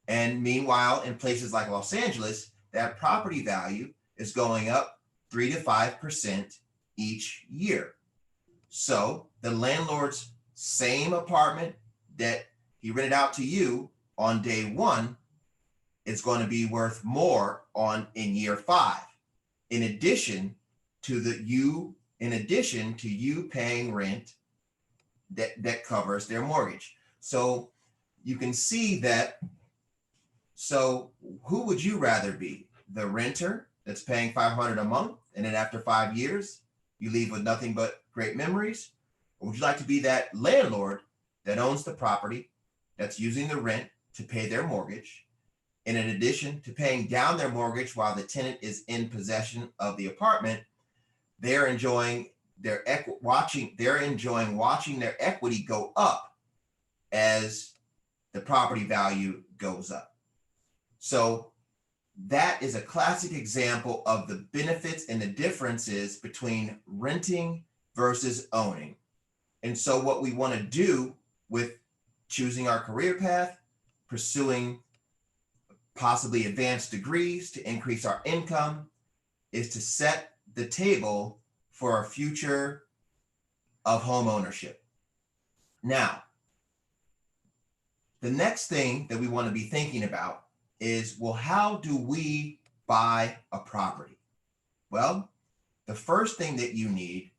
And meanwhile, in places like Los Angeles, that property value is going up 3 to 5% each year. So the landlord's same apartment that he rented out to you on day one is going to be worth more in year 5. In addition to you paying rent that covers their mortgage. So you can see that. So who would you rather be? The renter that's paying $500 a month, and then after 5 years, you leave with nothing but great memories? Or would you like to be that landlord that owns the property, that's using the rent to pay their mortgage, and in addition to paying down their mortgage while the tenant is in possession of the apartment, they're enjoying watching their equity go up as the property value goes up. So that is a classic example of the benefits and the differences between renting versus owning. And so what we want to do with choosing our career path, pursuing possibly advanced degrees to increase our income, is to set the table for a future of home ownership. Now, the next thing that we want to be thinking about is, well, how do we buy a property? Well, the first thing that you need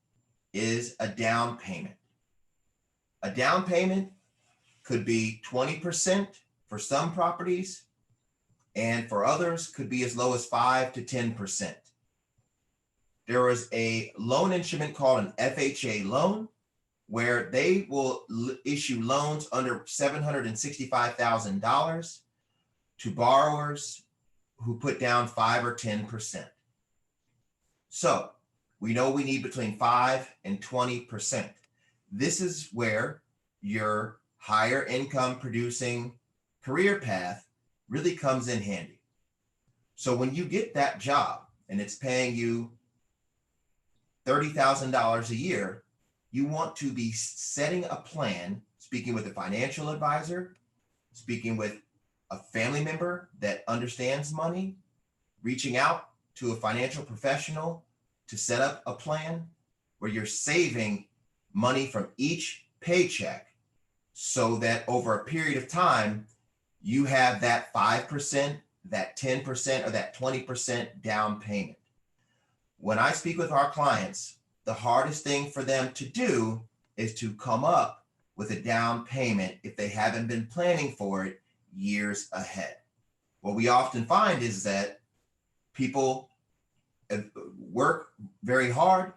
is a down payment. A down payment could be 20% for some properties, and for others could be as low as 5 to 10%. There is a loan instrument called an FHA loan, where they will issue loans under $765,000 to borrowers who put down 5 or 10%. So we know we need between 5 and 20%. This is where your higher income producing career path really comes in handy. So when you get that job and it's paying you $30,000 a year, you want to be setting a plan, speaking with a financial advisor, speaking with a family member that understands money, reaching out to a financial professional to set up a plan where you're saving money from each paycheck so that over a period of time, you have that 5%, that 10%, or that 20% down payment. When I speak with our clients, the hardest thing for them to do is to come up with a down payment if they haven't been planning for it years ahead. What we often find is that people work very hard,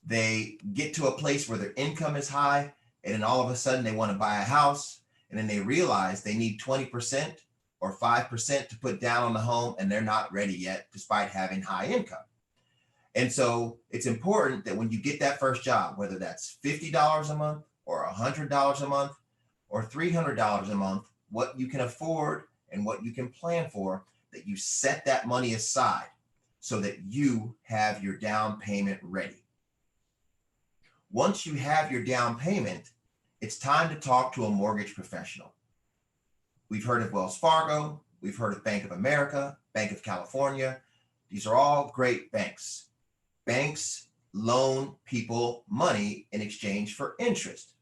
they get to a place where their income is high, and then all of a sudden they want to buy a house, and then they realize they need 20% or 5% to put down on the home, and they're not ready yet despite having high income. And so it's important that when you get that first job, whether that's $50 a month or $100 a month or $300 a month, what you can afford and what you can plan for, that you set that money aside so that you have your down payment ready. Once you have your down payment, it's time to talk to a mortgage professional. We've heard of Wells Fargo, we've heard of Bank of America, Bank of California. These are all great banks. Banks loan people money in exchange for interest.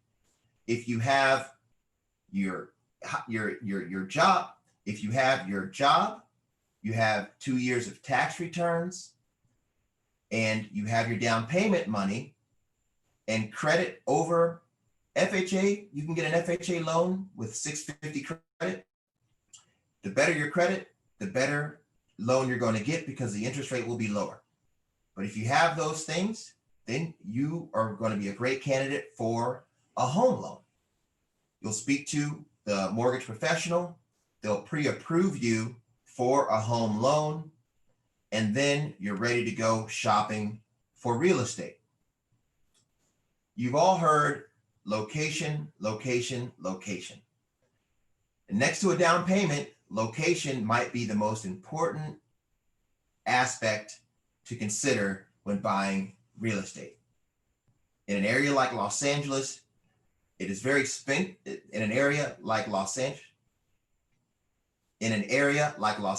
If you have your job, you have 2 years of tax returns, and you have your down payment money and credit over FHA, you can get an FHA loan with 650 credit The better your credit, the better loan you're going to get because the interest rate will be lower. But if you have those things, then you are going to be a great candidate for a home loan. You'll speak to the mortgage professional. They'll pre-approve you for a home loan, and then you're ready to go shopping for real estate. You've all heard location, location, location. And next to a down payment, location might be the most important aspect to consider when buying real estate. In an area like Los Angeles, it is very expensive. In an area like Los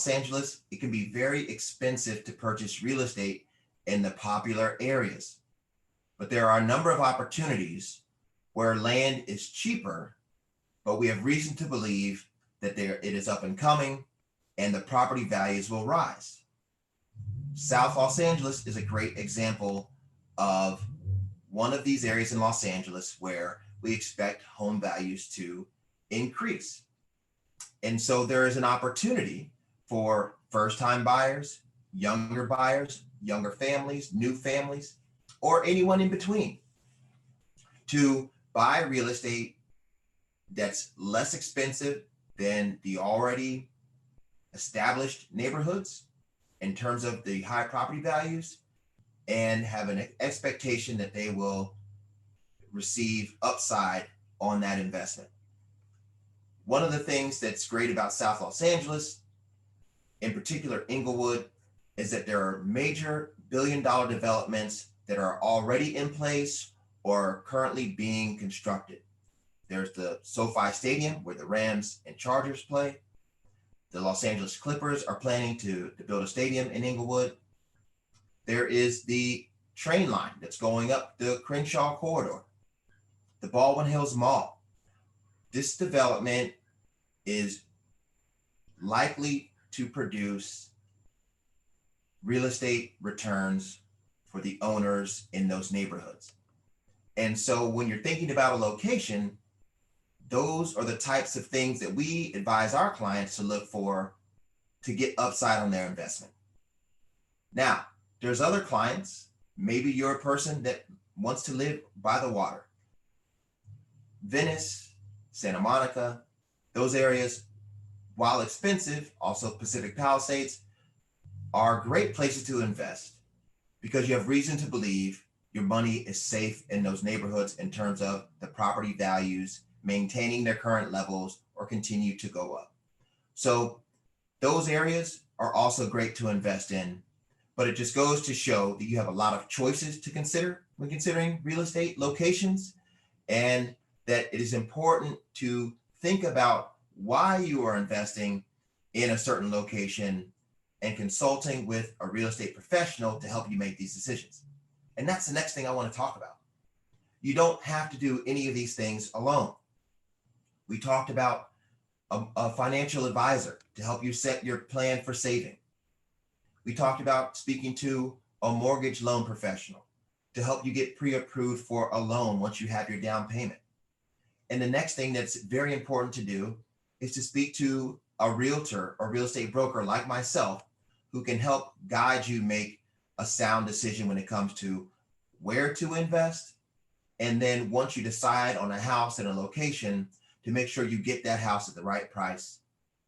Angeles, it can be very expensive to purchase real estate in the popular areas. But there are a number of opportunities where land is cheaper, but we have reason to believe that it is up and coming and the property values will rise. South Los Angeles is a great example of one of these areas in Los Angeles where we expect home values to increase. And so there is an opportunity for first-time buyers, younger families, new families, or anyone in between to buy real estate that's less expensive than the already established neighborhoods in terms of the high property values, and have an expectation that they will receive upside on that investment. One of the things that's great about South Los Angeles, in particular Inglewood, is that there are major billion-dollar developments that are already in place or currently being constructed. There's the SoFi Stadium where the Rams and Chargers play. The Los Angeles Clippers are planning to build a stadium in Inglewood. There is the train line that's going up the Crenshaw corridor, the Baldwin Hills Mall. This development is likely to produce real estate returns for the owners in those neighborhoods. And so when you're thinking about a location, those are the types of things that we advise our clients to look for to get upside on their investment. Now, there's other clients, maybe you're a person that wants to live by the water. Venice, Santa Monica, those areas, while expensive, also Pacific Palisades, are great places to invest because you have reason to believe your money is safe in those neighborhoods in terms of the property values maintaining their current levels or continue to go up. So those areas are also great to invest in, but it just goes to show that you have a lot of choices to consider when considering real estate locations, and that it is important to think about why you are investing in a certain location and consulting with a real estate professional to help you make these decisions. And that's the next thing I want to talk about. You don't have to do any of these things alone. We talked about a financial advisor to help you set your plan for saving. We talked about speaking to a mortgage loan professional to help you get pre-approved for a loan once you have your down payment. And the next thing that's very important to do is to speak to a realtor or real estate broker like myself who can help guide you make a sound decision when it comes to where to invest. And then once you decide on a house and a location, to make sure you get that house at the right price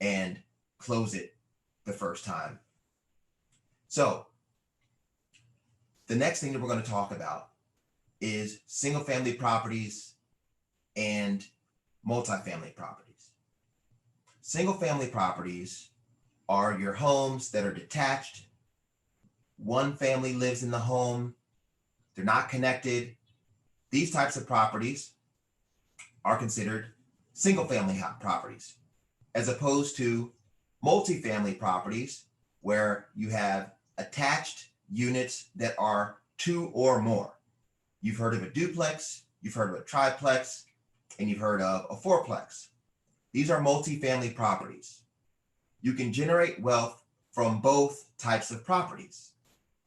and close it the first time. So the next thing that we're going to talk about is single family properties and multifamily properties. Single family properties are your homes that are detached. One family lives in the home. They're not connected. These types of properties are considered single family properties, as opposed to multifamily properties where you have attached units that are two or more. You've heard of a duplex, you've heard of a triplex, and you've heard of a fourplex. These are multifamily properties. You can generate wealth from both types of properties.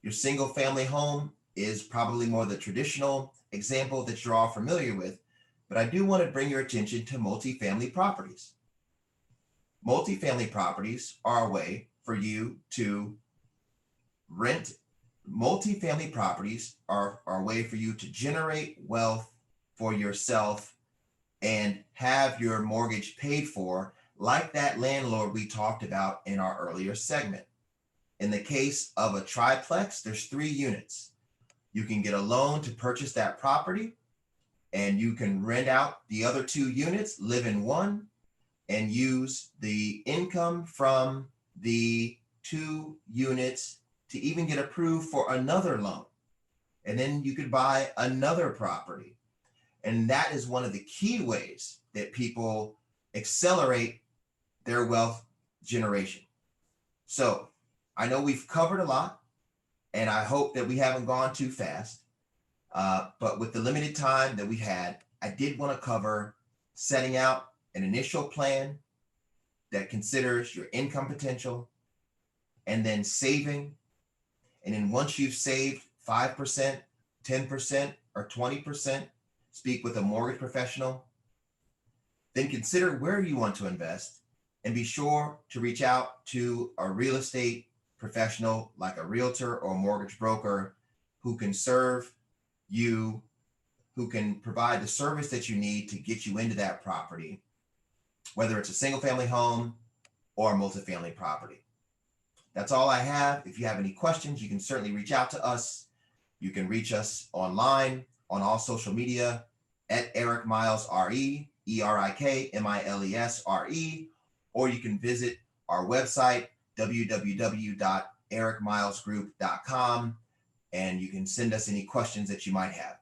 Your single family home is probably more the traditional example that you're all familiar with, but I do want to bring your attention to multifamily properties. multifamily properties are a way for you to rent. Multifamily properties are a way for you to generate wealth for yourself and have your mortgage paid for, like that landlord we talked about in our earlier segment. In the case of a triplex, there's 3 units. You can get a loan to purchase that property, and you can rent out the other 2 units, live in one, and use the income from the 2 units to even get approved for another loan. And then you could buy another property. And that is one of the key ways that people accelerate their wealth generation. So I know we've covered a lot, and I hope that we haven't gone too fast. But with the limited time that we had, I did want to cover setting out an initial plan that considers your income potential, and then saving. And then once you've saved 5%, 10%, or 20%, speak with a mortgage professional. Then consider where you want to invest, and be sure to reach out to a real estate professional like a realtor or mortgage broker who can serve you, who can provide the service that you need to get you into that property, whether it's a single family home or a multifamily property. That's all I have. If you have any questions, you can certainly reach out to us. You can reach us online on all social media at Eric Miles RE, ERIKMILESRE, or you can visit our website, www.ericmilesgroup.com, and you can send us any questions that you might have.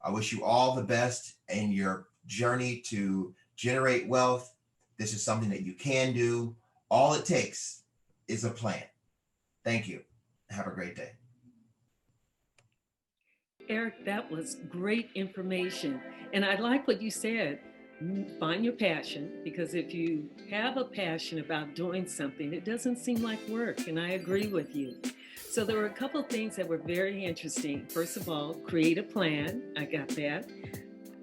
I wish you all the best in your journey to generate wealth. This is something that you can do. All it takes is a plan. Thank you. Have a great day. Eric, that was great information. And I like what you said. Find your passion, because if you have a passion about doing something, it doesn't seem like work. And I agree with you. So there were a couple of things that were very interesting. First of all, create a plan. I got that.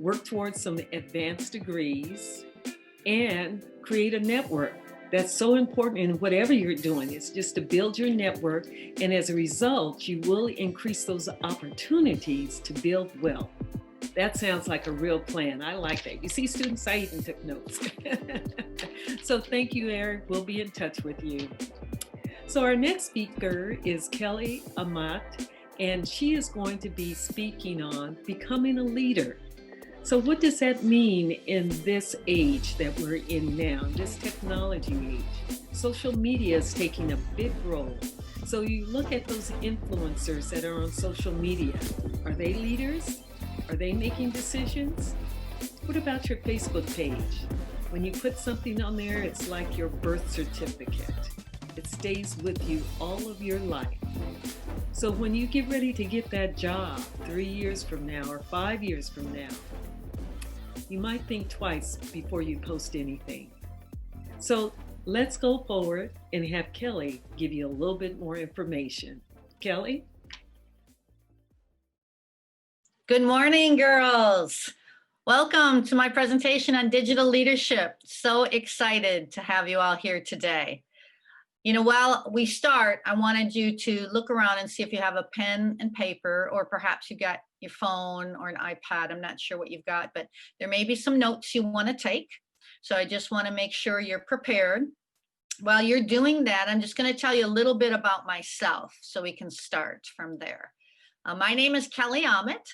Work towards some advanced degrees and create a network. That's so important in whatever you're doing. It's just to build your network. And as a result, you will increase those opportunities to build wealth. That sounds like a real plan. I like that. You see, students, I even took notes. So thank you, Eric. We'll be in touch with you. So our next speaker is Kelly Amat, and she is going to be speaking on becoming a leader. So what does that mean in this age that we're in now, this technology age? Social media is taking a big role. So you look at those influencers that are on social media. Are they leaders? Are they making decisions? What about your Facebook page? When you put something on there, it's like your birth certificate. It stays with you all of your life. So when you get ready to get that job 3 years from now or 5 years from now, you might think twice before you post anything. So let's go forward and have Kelly give you a little bit more information. Kelly? Good morning, girls. Welcome to my presentation on digital leadership. So excited to have you all here today. You know, while we start, I wanted you to look around and see if you have a pen and paper, or perhaps you got your phone or an iPad. I'm not sure what you've got, but there may be some notes you want to take. So I just want to make sure you're prepared. While you're doing that, I'm just going to tell you a little bit about myself so we can start from there. My name is Kelly Amat.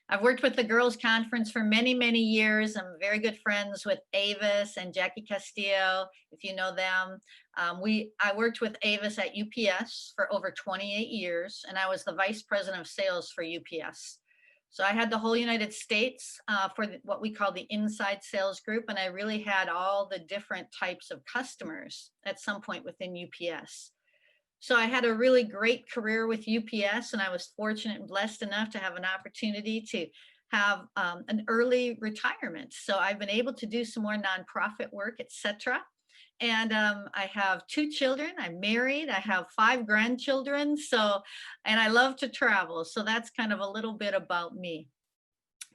I've worked with the Girls Conference for many, many years. I'm very good friends with Avis and Jackie Castillo, if you know them. I worked with Avis at UPS for over 28 years, and I was the vice president of sales for UPS. So I had the whole United States for what we call the inside sales group, and I really had all the different types of customers at some point within UPS. So I had a really great career with UPS, and I was fortunate and blessed enough to have an opportunity to have an early retirement. So I've been able to do some more nonprofit work, etc. And I have 2 children. I'm married. I have 5 grandchildren. And I love to travel. So that's kind of a little bit about me.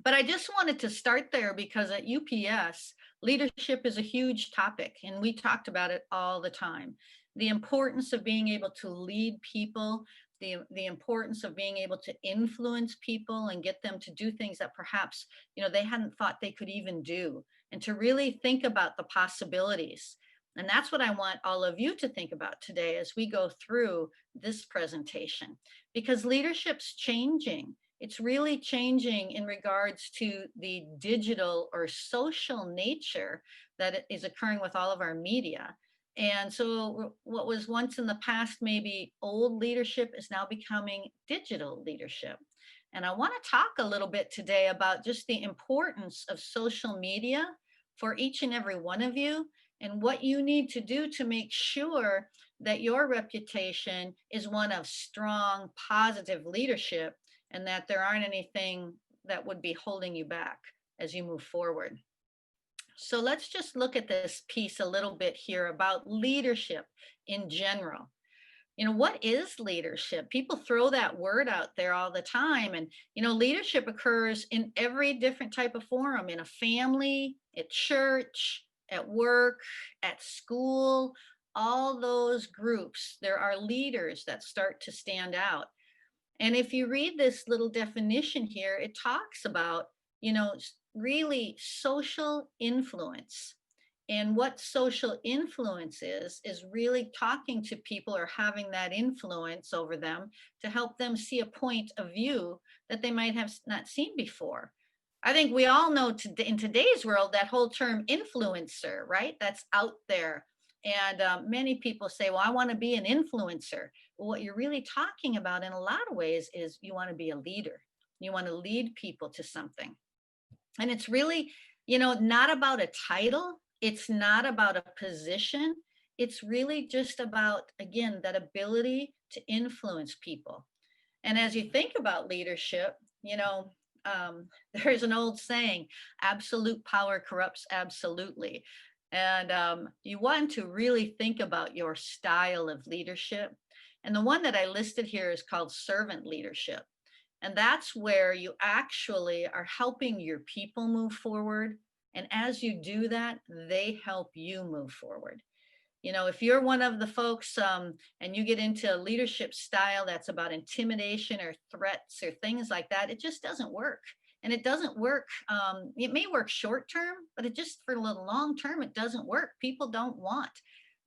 But I just wanted to start there because at UPS, leadership is a huge topic, and we talked about it all the time. The importance of being able to lead people, the importance of being able to influence people and get them to do things that perhaps, they hadn't thought they could even do, and to really think about the possibilities. And that's what I want all of you to think about today as we go through this presentation, because leadership's changing. It's really changing in regards to the digital or social nature that is occurring with all of our media. And so what was once in the past maybe old leadership is now becoming digital leadership. And I want to talk a little bit today about just the importance of social media for each and every one of you, and what you need to do to make sure that your reputation is one of strong, positive leadership, and that there aren't anything that would be holding you back as you move forward. So let's just look at this piece a little bit here about leadership in general. What is leadership? People throw that word out there all the time. And, leadership occurs in every different type of forum, in a family, at church, at work, at school, all those groups. There are leaders that start to stand out. And if you read this little definition here, it talks about, really social influence. And what social influence is really talking to people or having that influence over them to help them see a point of view that they might have not seen before. I think we all know in today's world, that whole term influencer, right? That's out there. And many people say, well, I want to be an influencer. Well, what you're really talking about in a lot of ways is you want to be a leader. You want to lead people to something. And it's really, not about a title. It's not about a position. It's really just about, again, that ability to influence people. And as you think about leadership, there's an old saying, absolute power corrupts absolutely. And you want to really think about your style of leadership. And the one that I listed here is called servant leadership. And that's where you actually are helping your people move forward. And as you do that, they help you move forward. If you're one of the folks and you get into a leadership style that's about intimidation or threats or things like that, it just doesn't work. And it doesn't work. It may work short term, but it just for the long term, it doesn't work. People don't want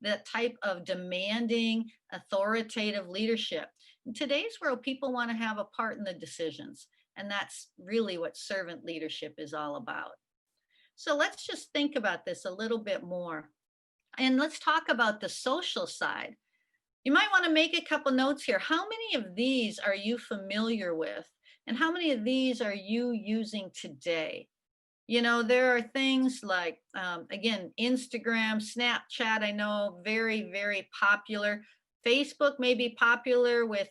that type of demanding, authoritative leadership. In today's world, people want to have a part in the decisions. And that's really what servant leadership is all about. So let's just think about this a little bit more. And let's talk about the social side. You might want to make a couple notes here. How many of these are you familiar with? And how many of these are you using today? There are things like, again, Instagram, Snapchat, I know, very, very popular. Facebook may be popular with,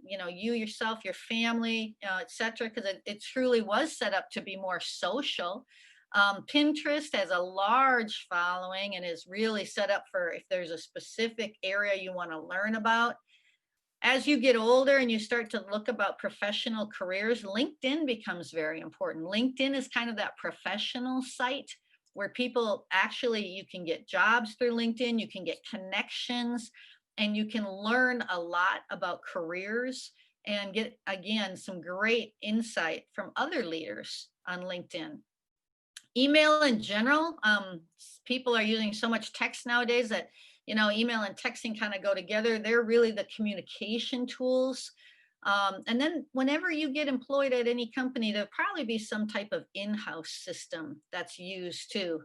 you yourself, your family, et cetera, because it truly was set up to be more social. Pinterest has a large following and is really set up for if there's a specific area you want to learn about. As you get older and you start to look about professional careers, LinkedIn becomes very important. LinkedIn is kind of that professional site where people you can get jobs through LinkedIn, you can get connections, and you can learn a lot about careers and get, again, some great insight from other leaders on LinkedIn. Email in general, people are using so much text nowadays that email and texting kind of go together. They're really the communication tools. And then whenever you get employed at any company, there'll probably be some type of in-house system that's used too.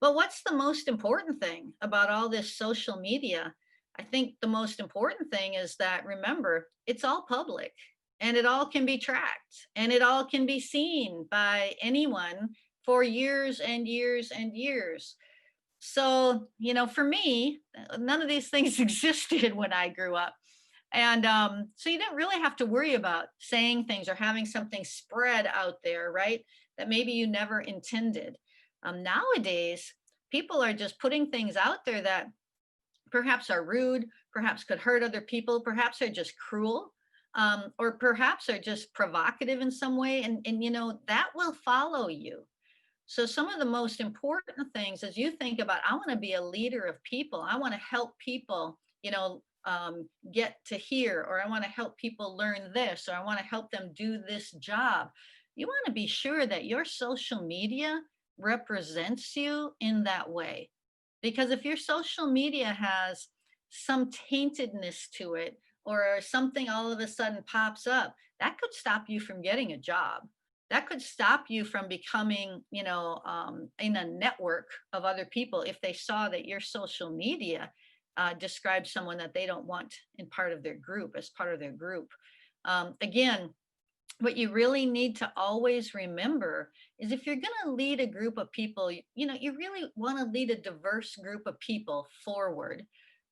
But what's the most important thing about all this social media? I think the most important thing is that, remember, it's all public and it all can be tracked and it all can be seen by anyone for years and years and years. So, for me, none of these things existed when I grew up. And so you didn't really have to worry about saying things or having something spread out there, right? That maybe you never intended. Nowadays, people are just putting things out there that perhaps are rude, perhaps could hurt other people, perhaps are just cruel, or perhaps are just provocative in some way. And that will follow you. So some of the most important things as you think about, I want to be a leader of people. I want to help people, get to here, or I want to help people learn this, or I want to help them do this job. You want to be sure that your social media represents you in that way. Because if your social media has some taintedness to it, or something all of a sudden pops up, that could stop you from getting a job. That could stop you from becoming, in a network of other people if they saw that your social media describes someone that they don't want in part of their group, as part of their group. Again, what you really need to always remember is if you're going to lead a group of people, you really want to lead a diverse group of people forward.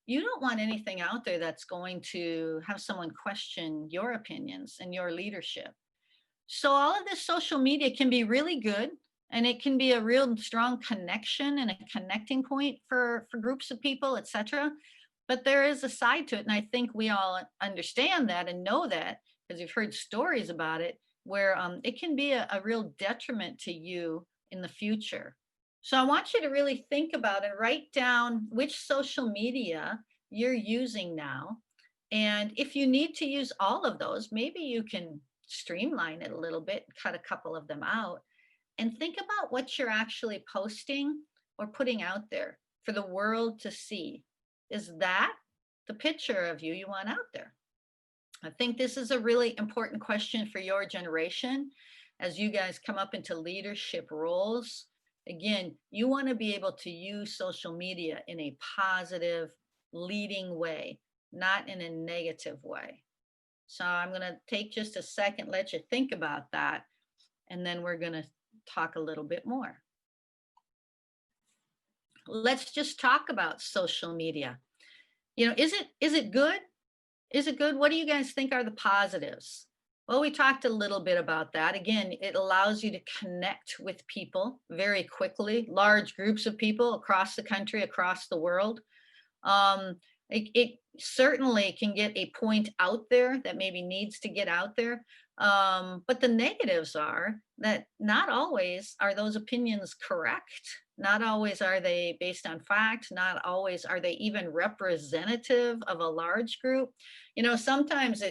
You don't want anything out there that's going to have someone question your opinions and your leadership. So all of this social media can be really good, and it can be a real strong connection and a connecting point for groups of people, etc. But there is a side to it, and I think we all understand that and know that because you've heard stories about it, where it can be a real detriment to you in the future. So I want you to really think about and write down which social media you're using now. And if you need to use all of those, maybe you can streamline it a little bit, cut a couple of them out, and think about what you're actually posting or putting out there for the world to see. Is that the picture of you want out there? I think this is a really important question for your generation as you guys come up into leadership roles. Again, you want to be able to use social media in a positive, leading way, not in a negative way. So I'm going to take just a second, let you think about that, and then we're going to talk a little bit more. Let's just talk about social media. Is it good? Is it good? What do you guys think are the positives? Well, we talked a little bit about that. Again, it allows you to connect with people very quickly, large groups of people across the country, across the world. It certainly can get a point out there that maybe needs to get out there. But the negatives are that not always are those opinions correct. Not always are they based on fact. Not always are they even representative of a large group. Sometimes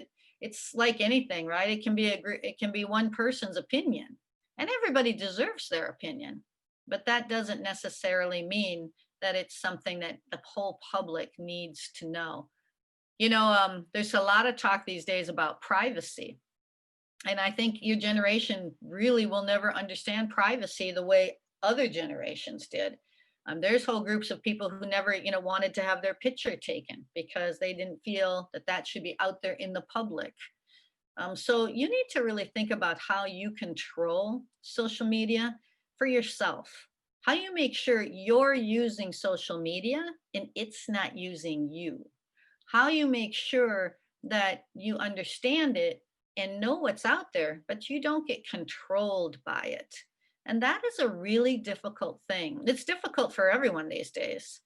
it's like anything, right? It can be one person's opinion, and everybody deserves their opinion, but that doesn't necessarily mean that it's something that the whole public needs to know. There's a lot of talk these days about privacy. And I think your generation really will never understand privacy the way other generations did. There's whole groups of people who never, wanted to have their picture taken because they didn't feel that should be out there in the public. So you need to really think about how you control social media for yourself. How you make sure you're using social media and it's not using you. How you make sure that you understand it and know what's out there, but you don't get controlled by it. And that is a really difficult thing. It's difficult for everyone these days.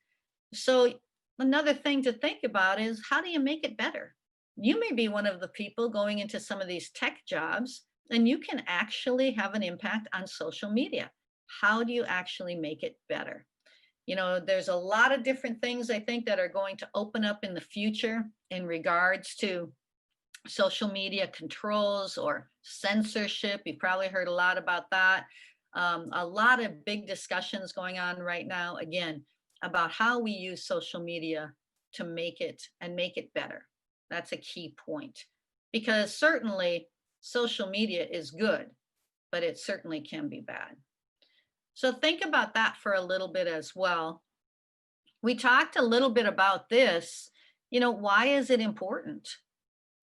So another thing to think about is, how do you make it better? You may be one of the people going into some of these tech jobs, and you can actually have an impact on social media. How do you actually make it better? There's a lot of different things I think that are going to open up in the future in regards to social media controls or censorship. You probably heard a lot about that. A lot of big discussions going on right now, again, about how we use social media to make it better. That's a key point, because certainly social media is good, but it certainly can be bad. So think about that for a little bit as well. We talked a little bit about this. Why is it important?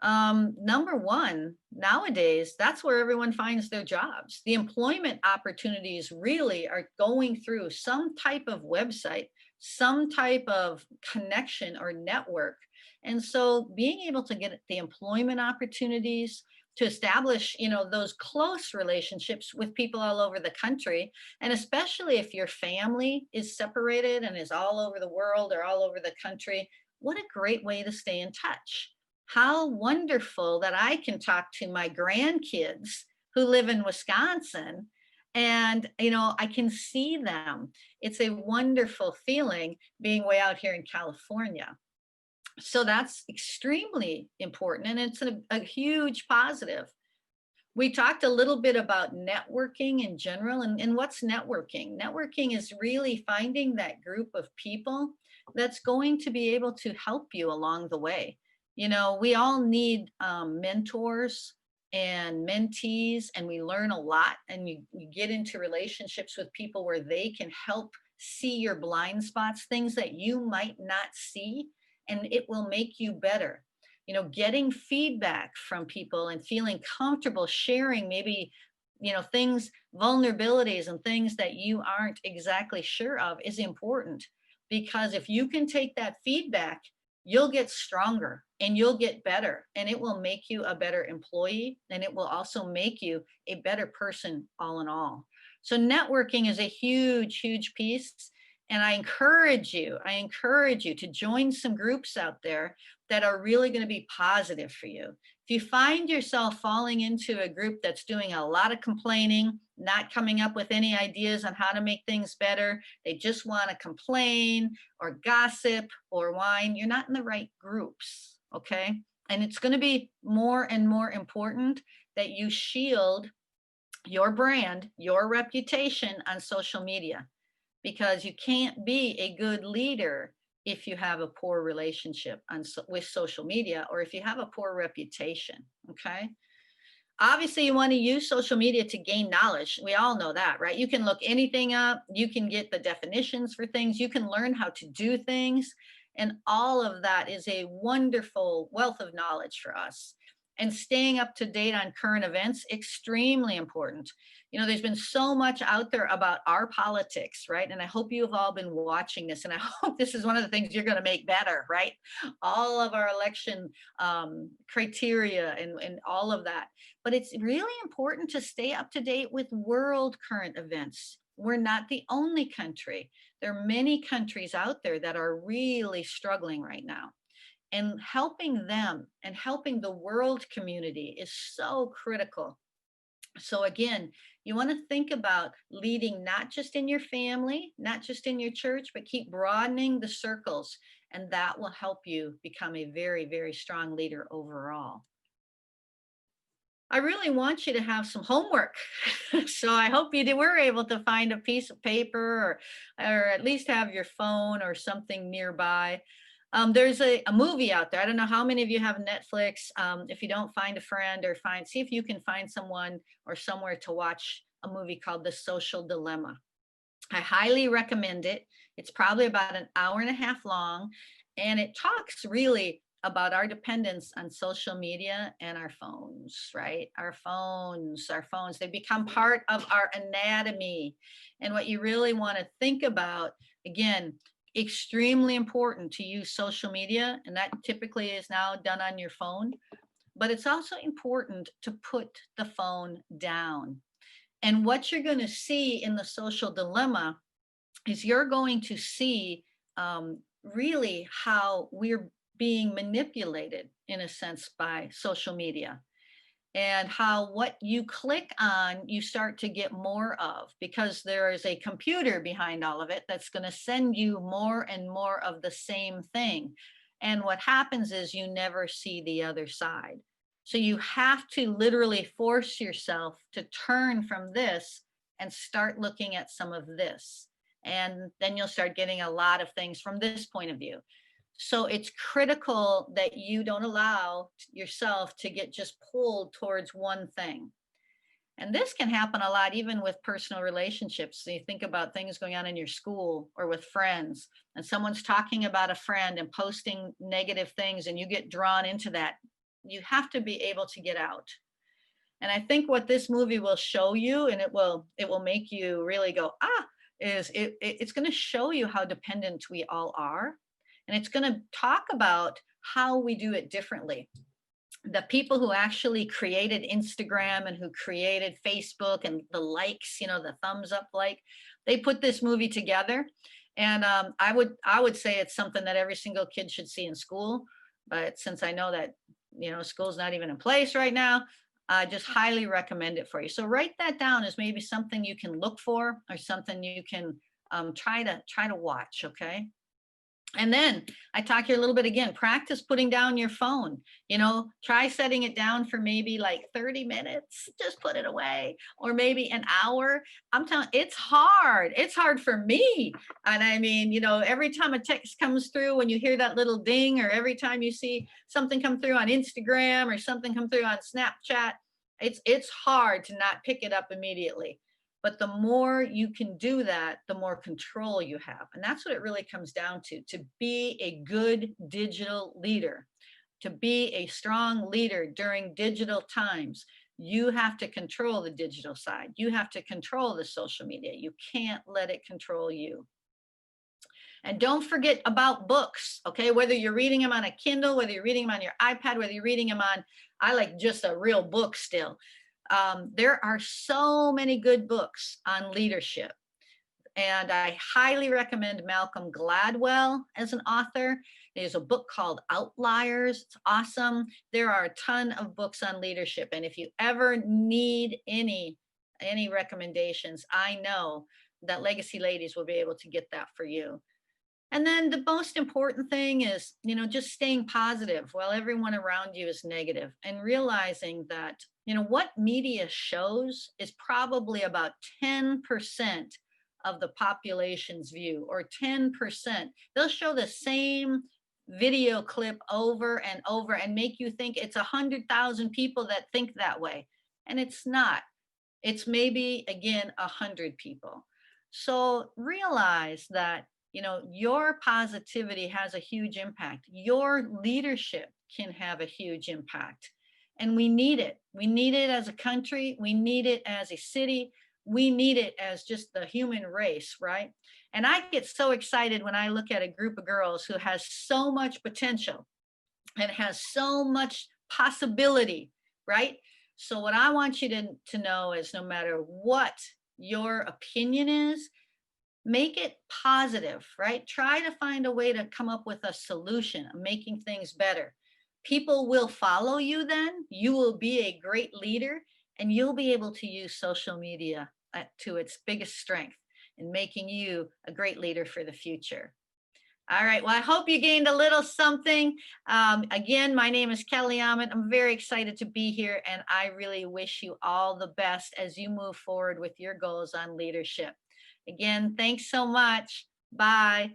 Number one, nowadays, that's where everyone finds their jobs. The employment opportunities really are going through some type of website, some type of connection or network. And so being able to get the employment opportunities, to establish, those close relationships with people all over the country, and especially if your family is separated and is all over the world or all over the country, what a great way to stay in touch. How wonderful that I can talk to my grandkids who live in Wisconsin And, I can see them. It's a wonderful feeling being way out here in California. So that's extremely important. And it's a huge positive. We talked a little bit about networking in general. And what's networking? Networking is really finding that group of people that's going to be able to help you along the way. We all need mentors and mentees, and we learn a lot, and you get into relationships with people where they can help see your blind spots, things that you might not see, and it will make you better. Getting feedback from people and feeling comfortable sharing maybe, things, vulnerabilities and things that you aren't exactly sure of is important, because if you can take that feedback, you'll get stronger and you'll get better, and it will make you a better employee, and it will also make you a better person all in all. So networking is a huge, huge piece. And I encourage you to join some groups out there that are really going to be positive for you. If you find yourself falling into a group that's doing a lot of complaining, not coming up with any ideas on how to make things better, they just want to complain or gossip or whine, you're not in the right groups, okay? And it's going to be more and more important that you shield your brand, your reputation on social media, because you can't be a good leader if you have a poor relationship with social media, or if you have a poor reputation, okay? Obviously, you want to use social media to gain knowledge. We all know that, right? You can look anything up. You can get the definitions for things. You can learn how to do things. And all of that is a wonderful wealth of knowledge for us. And staying up to date on current events, extremely important. There's been so much out there about our politics, right? And I hope you have all been watching this, and I hope this is one of the things you're going to make better, right? All of our election criteria and all of that. But it's really important to stay up to date with world current events. We're not the only country. There are many countries out there that are really struggling right now. And helping them and helping the world community is so critical. So again, you want to think about leading not just in your family, not just in your church, but keep broadening the circles. And that will help you become a very, very strong leader overall. I really want you to have some homework. So I hope you were able to find a piece of paper or at least have your phone or something nearby. There's a movie out there. I don't know how many of you have Netflix. If you don't, find a friend or see if you can find someone or somewhere to watch a movie called The Social Dilemma. I highly recommend it. It's probably about an hour and a half long, and it talks really about our dependence on social media and our phones, right? Our phones, they become part of our anatomy. And what you really want to think about, again, extremely important to use social media, and that typically is now done on your phone, but it's also important to put the phone down. And what you're going to see in The Social Dilemma is you're going to see really how we're being manipulated in a sense by social media, and how what you click on, you start to get more of, because there is a computer behind all of it that's going to send you more and more of the same thing. And what happens is you never see the other side. So you have to literally force yourself to turn from this and start looking at some of this. And then you'll start getting a lot of things from this point of view. So it's critical that you don't allow yourself to get just pulled towards one thing. And this can happen a lot, even with personal relationships. So you think about things going on in your school or with friends, and someone's talking about a friend and posting negative things, and you get drawn into that. You have to be able to get out. And I think what this movie will show you, and it will make you really go, is it's going to show you how dependent we all are. And it's going to talk about how we do it differently. The people who actually created Instagram and who created Facebook and the likes, the thumbs up like, they put this movie together. And I would say it's something that every single kid should see in school. But since I know that, school's not even in place right now, I just highly recommend it for you. So write that down as maybe something you can look for or something you can try to watch. Okay. And then I talk here a little bit again, practice putting down your phone, try setting it down for maybe like 30 minutes, just put it away, or maybe an hour. I'm telling it's hard. It's hard for me. And I mean, every time a text comes through, when you hear that little ding, or every time you see something come through on Instagram or something come through on Snapchat, it's hard to not pick it up immediately. But the more you can do that, the more control you have. And that's what it really comes down to be a good digital leader, to be a strong leader during digital times. You have to control the digital side. You have to control the social media. You can't let it control you. And don't forget about books, okay? Whether you're reading them on a Kindle, whether you're reading them on your iPad, whether you're reading them on, I like just a real book still. There are so many good books on leadership. And I highly recommend Malcolm Gladwell as an author. There's a book called Outliers. It's awesome. There are a ton of books on leadership. And if you ever need any recommendations, I know that Legacy Ladies will be able to get that for you. And then the most important thing is, just staying positive while everyone around you is negative, and realizing that, what media shows is probably about 10% of the population's view, or 10%. They'll show the same video clip over and over and make you think it's 100,000 people that think that way. And it's not. It's maybe, again, 100 people. So realize that your positivity has a huge impact. Your leadership can have a huge impact. And we need it. We need it as a country. We need it as a city. We need it as just the human race, right? And I get so excited when I look at a group of girls who has so much potential and has so much possibility, right? So what I want you to know is, no matter what your opinion is, make it positive, right? Try to find a way to come up with a solution of making things better. People will follow you then. You will be a great leader, and you'll be able to use social media to its biggest strength in making you a great leader for the future. All right. Well, I hope you gained a little something. Again, my name is Kelly Ahmed. I'm very excited to be here, and I really wish you all the best as you move forward with your goals on leadership. Again, thanks so much. Bye.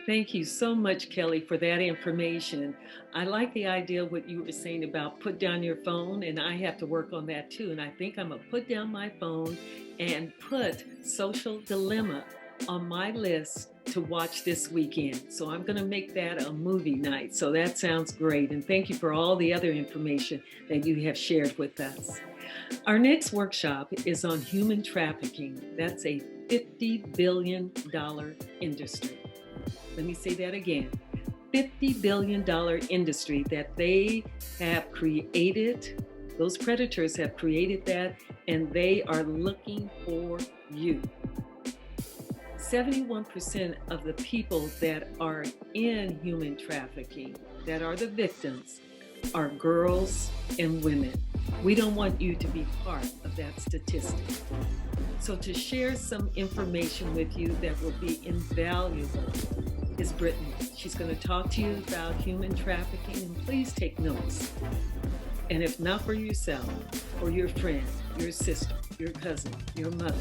Thank you so much, Kelly, for that information. I like the idea of what you were saying about put down your phone, and I have to work on that too. And I think I'm going to put down my phone and put Social Dilemma on my list to watch this weekend. So I'm going to make that a movie night. So that sounds great. And thank you for all the other information that you have shared with us. Our next workshop is on human trafficking. That's a $50 billion industry. Let me say that again. $50 billion industry that they have created. Those predators have created that, and they are looking for you. 71% of the people that are in human trafficking, that are the victims, are girls and women. We don't want you to be part of that statistic. So to share some information with you that will be invaluable is Brittany. She's going to talk to you about human trafficking, and please take notes. And if not for yourself, for your friend, your sister, your cousin, your mother,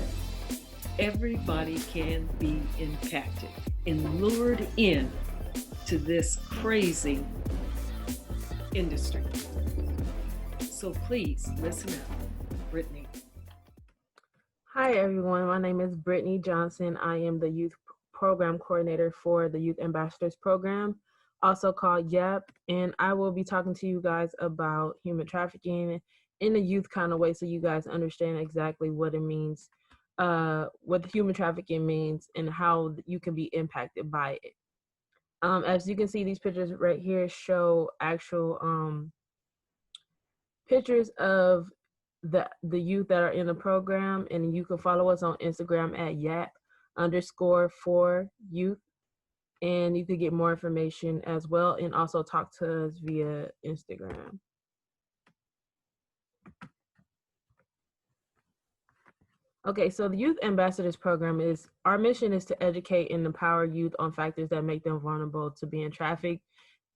everybody can be impacted and lured in to this crazy industry. So please listen up. Brittany. Hi, everyone. My name is Brittany Johnson. I am the Youth Program Coordinator for the Youth Ambassadors Program, also called YAP, and I will be talking to you guys about human trafficking in a youth kind of way so you guys understand exactly what it means, what human trafficking means, and how you can be impacted by it. As you can see, these pictures right here show actual pictures of the youth that are in the program, and you can follow us on Instagram at YAP_for-youth, and you can get more information as well, and also talk to us via Instagram. Okay, so the Youth Ambassadors Program is, our mission is to educate and empower youth on factors that make them vulnerable to being trafficked,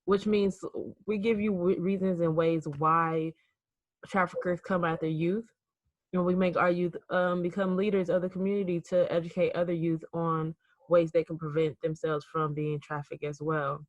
which means we give you reasons and ways why traffickers come after youth, and we make our youth become leaders of the community to educate other youth on ways they can prevent themselves from being trafficked as well.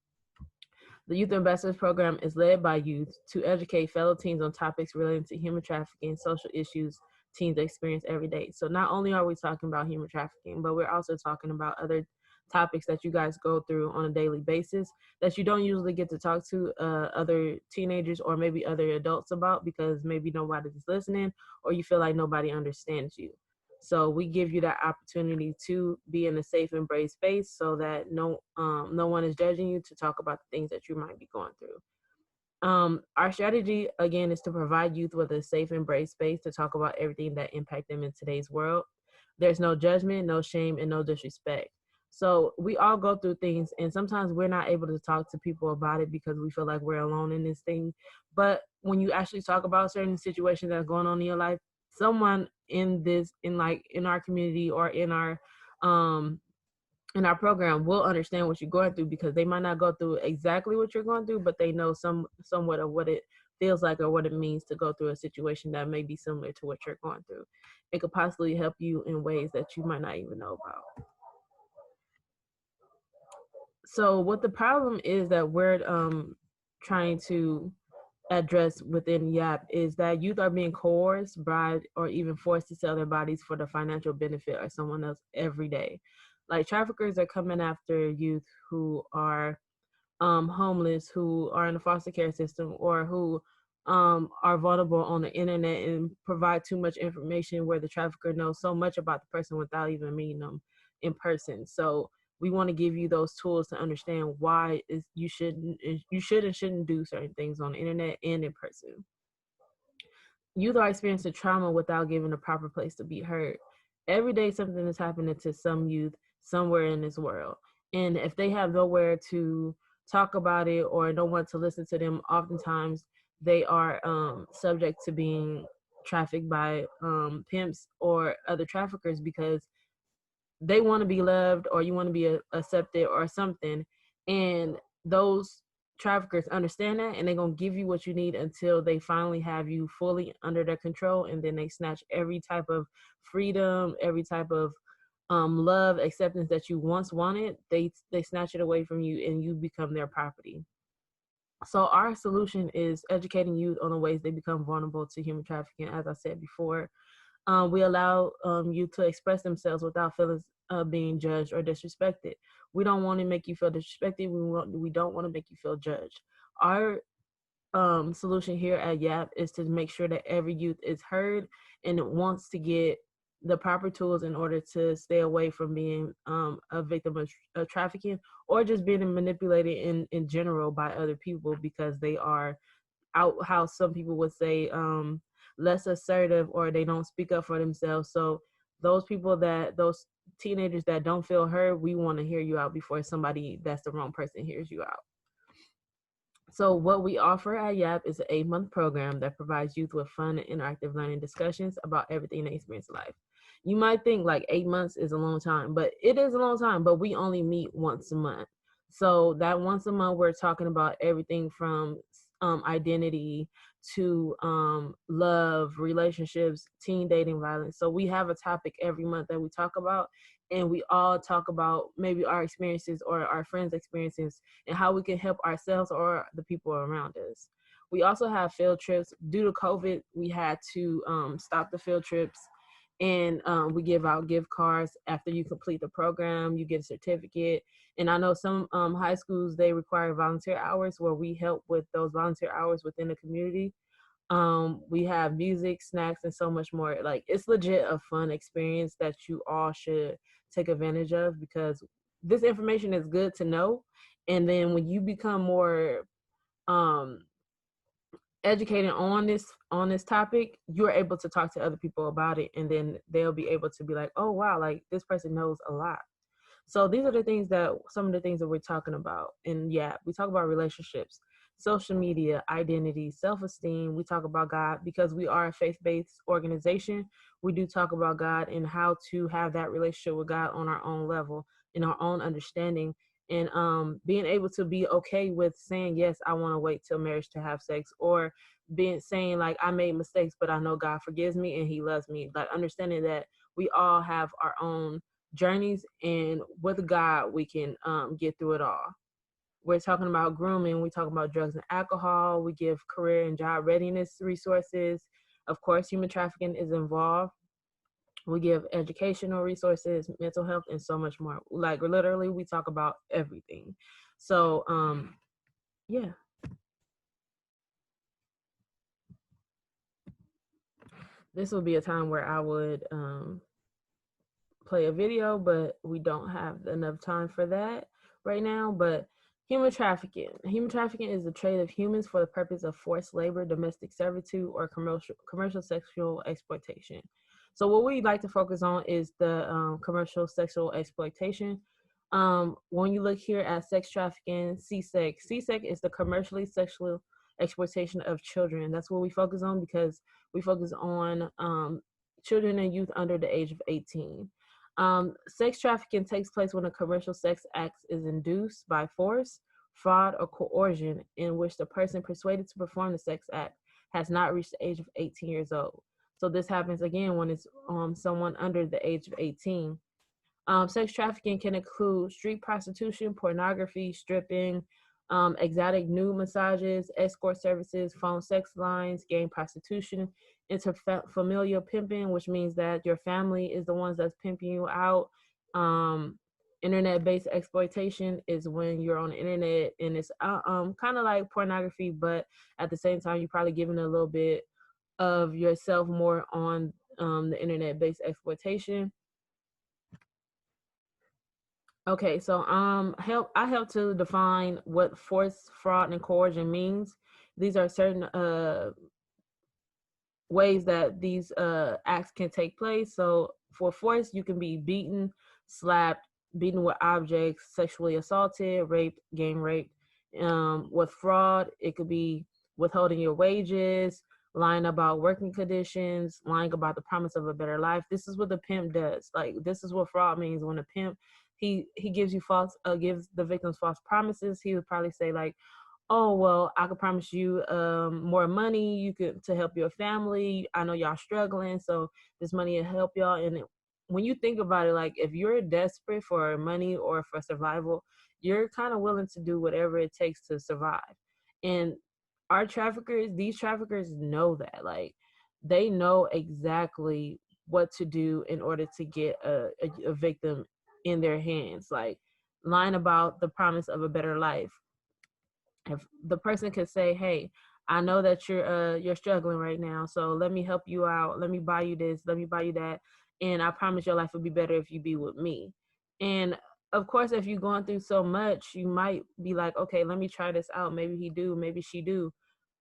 The Youth Ambassadors Program is led by youth to educate fellow teens on topics relating to human trafficking and social issues teens experience every day. So not only are we talking about human trafficking, but we're also talking about other topics that you guys go through on a daily basis that you don't usually get to talk to other teenagers or maybe other adults about, because maybe nobody's listening or you feel like nobody understands you. So we give you that opportunity to be in a safe and brave space so that no one is judging you to talk about the things that you might be going through. Our strategy, again, is to provide youth with a safe and brave space to talk about everything that impact them in today's world. There's no judgment, no shame, and no disrespect. So we all go through things, and sometimes we're not able to talk to people about it because we feel like we're alone in this thing. But when you actually talk about certain situations that are going on in your life, someone in our community or in our program will understand what you're going through, because they might not go through exactly what you're going through, but they know somewhat of what it feels like or what it means to go through a situation that may be similar to what you're going through. It could possibly help you in ways that you might not even know about. So what the problem is that we're trying to address within YAP is that youth are being coerced, bribed, or even forced to sell their bodies for the financial benefit of someone else every day. Like, traffickers are coming after youth who are homeless, who are in the foster care system, or who are vulnerable on the internet, and provide too much information where the trafficker knows so much about the person without even meeting them in person. So we want to give you those tools to understand why you should and shouldn't do certain things on the internet and in person. Youth are experiencing trauma without given a proper place to be heard. Every day something is happening to some youth somewhere in this world. And if they have nowhere to talk about it or no one to listen to them, oftentimes they are subject to being trafficked by pimps or other traffickers, because they want to be loved or you want to be accepted or something. And those traffickers understand that, and they're going to give you what you need until they finally have you fully under their control. And then they snatch every type of freedom, every type of love, acceptance that you once wanted. They snatch it away from you and you become their property. So our solution is educating youth on the ways they become vulnerable to human trafficking. As I said before, we allow youth to express themselves without feeling being judged or disrespected. We don't want to make you feel disrespected. We don't want to make you feel judged. Our solution here at YAP is to make sure that every youth is heard and wants to get the proper tools in order to stay away from being a victim of trafficking, or just being manipulated in general by other people because they are out, how some people would say, less assertive, or they don't speak up for themselves. So those teenagers that don't feel heard, we want to hear you out before somebody that's the wrong person hears you out. So what we offer at YAP is an 8-month program that provides youth with fun and interactive learning discussions about everything they experience in life. You might think like 8 months is a long time, but it is a long time, but we only meet once a month. So that once a month, we're talking about everything from identity to love, relationships, teen dating, violence. So we have a topic every month that we talk about, and we all talk about maybe our experiences or our friends' experiences and how we can help ourselves or the people around us. We also have field trips. Due to COVID, we had to stop the field trips, and we give out gift cards. After you complete the program, you get a certificate. And I know some high schools, they require volunteer hours, where we help with those volunteer hours within the community. We have music, snacks, and so much more. Like, it's legit a fun experience that you all should take advantage of, because this information is good to know. And then when you become more educated on this topic, you're able to talk to other people about it, and then they'll be able to be like, oh wow, like this person knows a lot. So these are some of the things that we're talking about. And yeah, we talk about relationships. social media, identity, self-esteem. We talk about God because we are a faith-based organization. We do talk about God and how to have that relationship with God on our own level, in our own understanding, and being able to be okay with saying, yes, I want to wait till marriage to have sex, or saying like, I made mistakes, but I know God forgives me and he loves me. Like understanding that we all have our own journeys, and with God, we can get through it all. We're talking about grooming. We talk about drugs and alcohol. We give career and job readiness resources. Of course, human trafficking is involved. We give educational resources, mental health, and so much more. Like literally, we talk about everything. So, yeah. This will be a time where I would play a video, but we don't have enough time for that right now. But human trafficking. Human trafficking is the trade of humans for the purpose of forced labor, domestic servitude, or commercial sexual exploitation. So what we like to focus on is the commercial sexual exploitation. When you look here at sex trafficking, CSEX. CSEX is the commercially sexual exploitation of children. That's what we focus on because we focus on children and youth under the age of 18. Sex trafficking takes place when a commercial sex act is induced by force, fraud, or coercion in which the person persuaded to perform the sex act has not reached the age of 18 years old. So this happens again when it's someone under the age of 18. Sex trafficking can include street prostitution, pornography, stripping, exotic nude massages, escort services, phone sex lines, gang prostitution, interfamilial pimping, which means that your family is the ones that's pimping you out. Internet-based exploitation is when you're on the internet and it's kind of like pornography, but at the same time, you're probably giving a little bit of yourself more on the internet-based exploitation. Okay, so I help to define what force, fraud, and coercion means. These are certain ways that these acts can take place. So for force, you can be beaten, slapped, beaten with objects, sexually assaulted, raped, gang raped. With fraud, it could be withholding your wages, lying about working conditions, lying about the promise of a better life. This is what the pimp does. Like this is what fraud means. When a pimp he gives you gives the victims false promises. He would probably say like, oh, well, I could promise you more money to help your family. I know y'all struggling, so this money will help y'all. And when you think about it, like if you're desperate for money or for survival, you're kind of willing to do whatever it takes to survive. And these traffickers know that. Like they know exactly what to do in order to get a victim in their hands, like lying about the promise of a better life. If the person could say, hey, I know that you're struggling right now, so let me help you out, let me buy you this, let me buy you that, and I promise your life will be better if you be with me. And of course, if you're going through so much, you might be like, okay, let me try this out, maybe he do, maybe she do.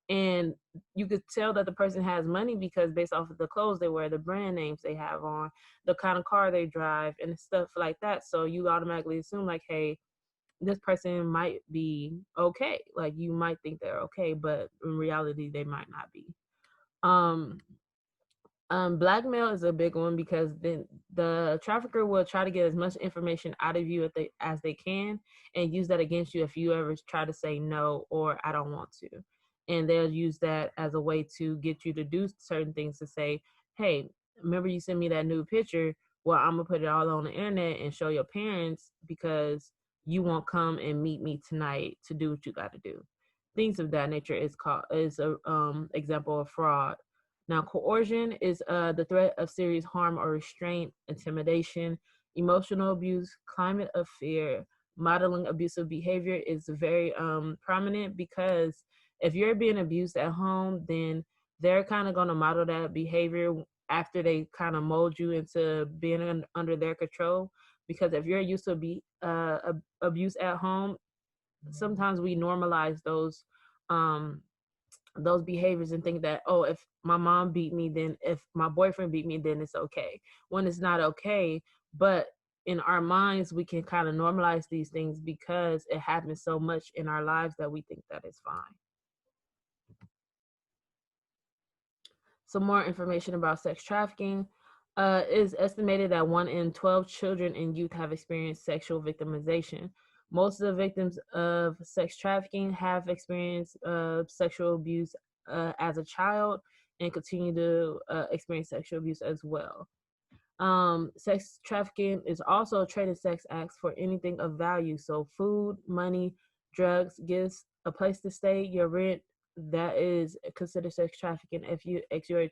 And you could tell that the person has money because based off of the clothes they wear, the brand names they have on, the kind of car they drive, and stuff like that. So you automatically assume like, hey, this person might be okay. Like you might think they're okay, but in reality, they might not be. Blackmail is a big one because then the trafficker will try to get as much information out of you as they can and use that against you if you ever try to say no or I don't want to. And they'll use that as a way to get you to do certain things, to say, hey, remember you sent me that new picture? Well, I'm gonna put it all on the internet and show your parents because you won't come and meet me tonight to do what you got to do. Things of that nature is a example of fraud. Now, coercion is the threat of serious harm or restraint, intimidation, emotional abuse, climate of fear. Modeling abusive behavior is very prominent because if you're being abused at home, then they're kind of going to model that behavior after they kind of mold you into being under their control. Because if you're used to abuse at home, sometimes we normalize those behaviors and think that, oh, if my mom beat me, then if my boyfriend beat me, then it's okay. When it's not okay. But in our minds, we can kind of normalize these things because it happens so much in our lives that we think that it's fine. Some more information about sex trafficking. It is estimated that 1 in 12 children and youth have experienced sexual victimization. Most of the victims of sex trafficking have experienced sexual abuse as a child and continue to experience sexual abuse as well. Sex trafficking is also trading sex acts for anything of value. So food, money, drugs, gifts, a place to stay, your rent, that is considered sex trafficking if you're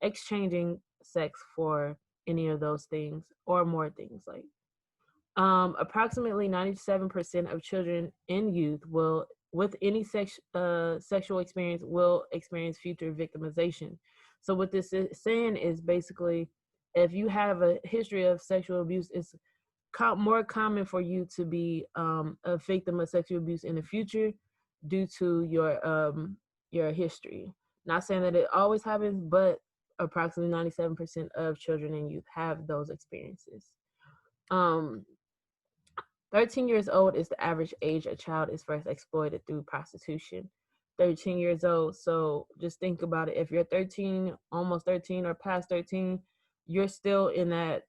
exchanging sex for any of those things or more things. Like approximately 97% of children and youth will with any sexual experience will experience future victimization. So what this is saying is basically, if you have a history of sexual abuse, it's more common for you to be a victim of sexual abuse in the future due to your history. Not saying that it always happens, but approximately 97% of children and youth have those experiences. 13 years old is the average age a child is first exploited through prostitution. 13 years old. So just think about it. If you're 13, almost 13 or past 13, you're still in that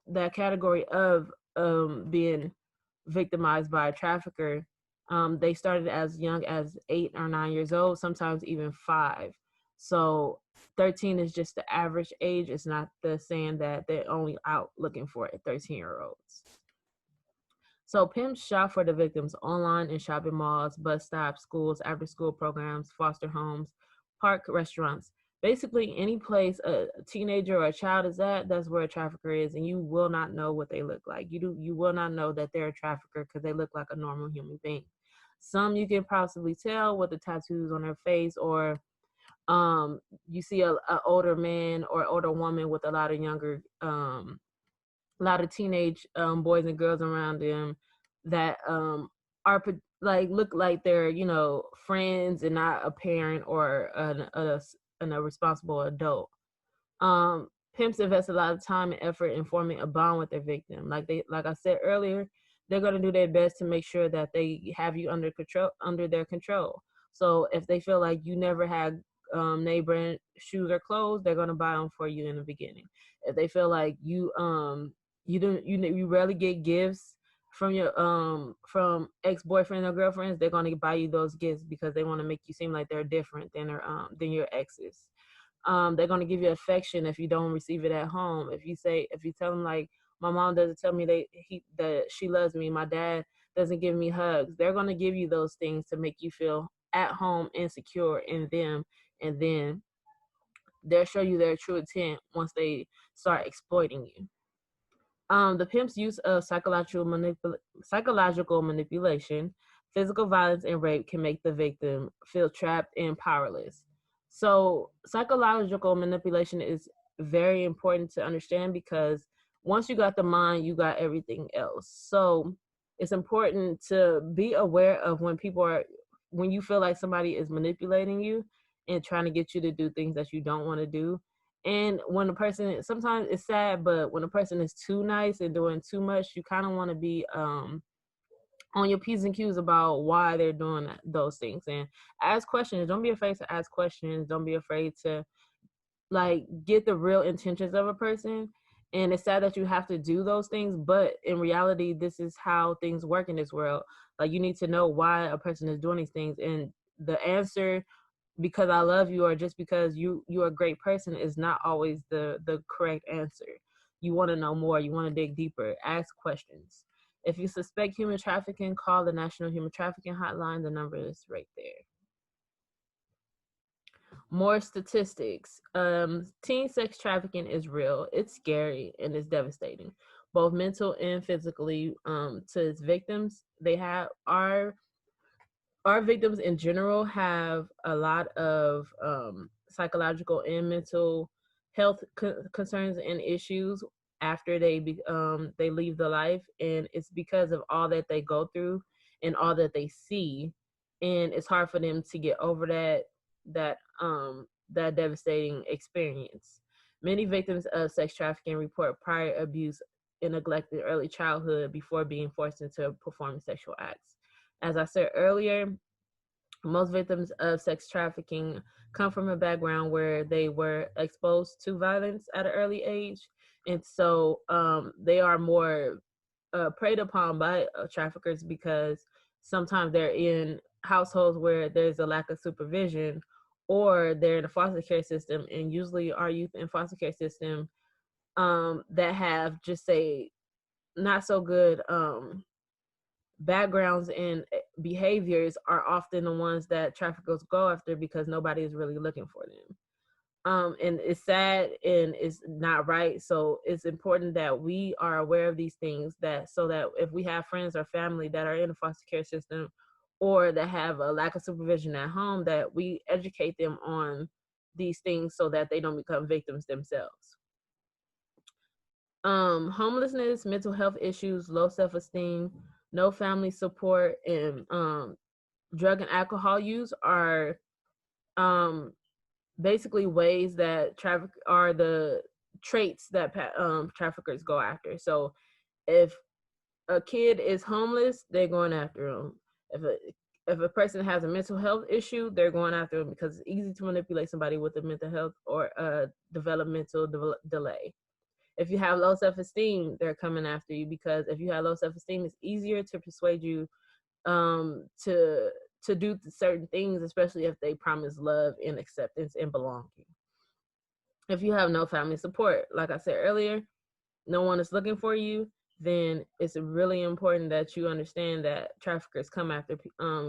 that category of being victimized by a trafficker. They started as young as 8 or 9 years old, sometimes even 5. So 13 is just the average age. It's not the saying that they're only out looking for 13-year-olds. So pimps shop for the victims online in shopping malls, bus stops, schools, after-school programs, foster homes, park, restaurants. Basically, any place a teenager or a child is at, that's where a trafficker is, and you will not know what they look like. You will not know that they're a trafficker because they look like a normal human being. Some you can possibly tell with the tattoos on their face, or you see a older man or older woman with a lot of teenage boys and girls around them that are look like they're friends and not a parent or a responsible adult. Pimps invest a lot of time and effort in forming a bond with their victim. Like I said earlier, they're going to do their best to make sure that they have you under their control. So if they feel like you never had name brand shoes or clothes, they're going to buy them for you in the beginning. If they feel like you rarely get gifts from your from ex-boyfriend or girlfriends, they're going to buy you those gifts because they want to make you seem like they're different than your exes. They're going to give you affection if you don't receive it at home. If you tell them, like, my mom doesn't tell me that she loves me, my dad doesn't give me hugs, they're going to give you those things to make you feel at home and secure in them, and then they'll show you their true intent once they start exploiting you. The pimp's use of psychological manipulation, physical violence, and rape can make the victim feel trapped and powerless. So psychological manipulation is very important to understand because once you got the mind, you got everything else. So it's important to be aware of when you feel like somebody is manipulating you and trying to get you to do things that you don't want to do. And when a person, sometimes it's sad, but when a person is too nice and doing too much, you kind of want to be on your P's and Q's about why they're doing those things. And ask questions. Don't be afraid to ask questions. Don't be afraid to get the real intentions of a person. And it's sad that you have to do those things, but in reality, this is how things work in this world. Like, you need to know why a person is doing these things. And the answer, because I love you or just because you're a great person, is not always the correct answer. You want to know more. You want to dig deeper. Ask questions. If you suspect human trafficking, call the National Human Trafficking Hotline. The number is right there. More statistics. Teen sex trafficking is real. It's scary and it's devastating, both mental and physically, to its victims. They have our victims in general have a lot of psychological and mental health concerns and issues after they leave the life, and it's because of all that they go through and all that they see, and it's hard for them to get over that devastating experience. Many victims of sex trafficking report prior abuse and neglected early childhood before being forced into performing sexual acts. As I said earlier, most victims of sex trafficking come from a background where they were exposed to violence at an early age. And so they are more preyed upon by traffickers because sometimes they're in households where there's a lack of supervision, or they're in a foster care system. And usually our youth in foster care system that have just say not so good backgrounds and behaviors are often the ones that traffickers go after because nobody is really looking for them. And it's sad and it's not right. So it's important that we are aware of these things, that so that if we have friends or family that are in the foster care system or that have a lack of supervision at home, that we educate them on these things so that they don't become victims themselves. Homelessness, mental health issues, low self-esteem, no family support, and drug and alcohol use are basically ways that are the traits that traffickers go after. So if a kid is homeless, they're going after them. If a person has a mental health issue, they're going after them because it's easy to manipulate somebody with a mental health or a developmental delay. If you have low self-esteem, they're coming after you because if you have low self-esteem, it's easier to persuade you to do certain things, especially if they promise love and acceptance and belonging. If you have no family support, like I said earlier, no one is looking for you, then it's really important that you understand that traffickers come after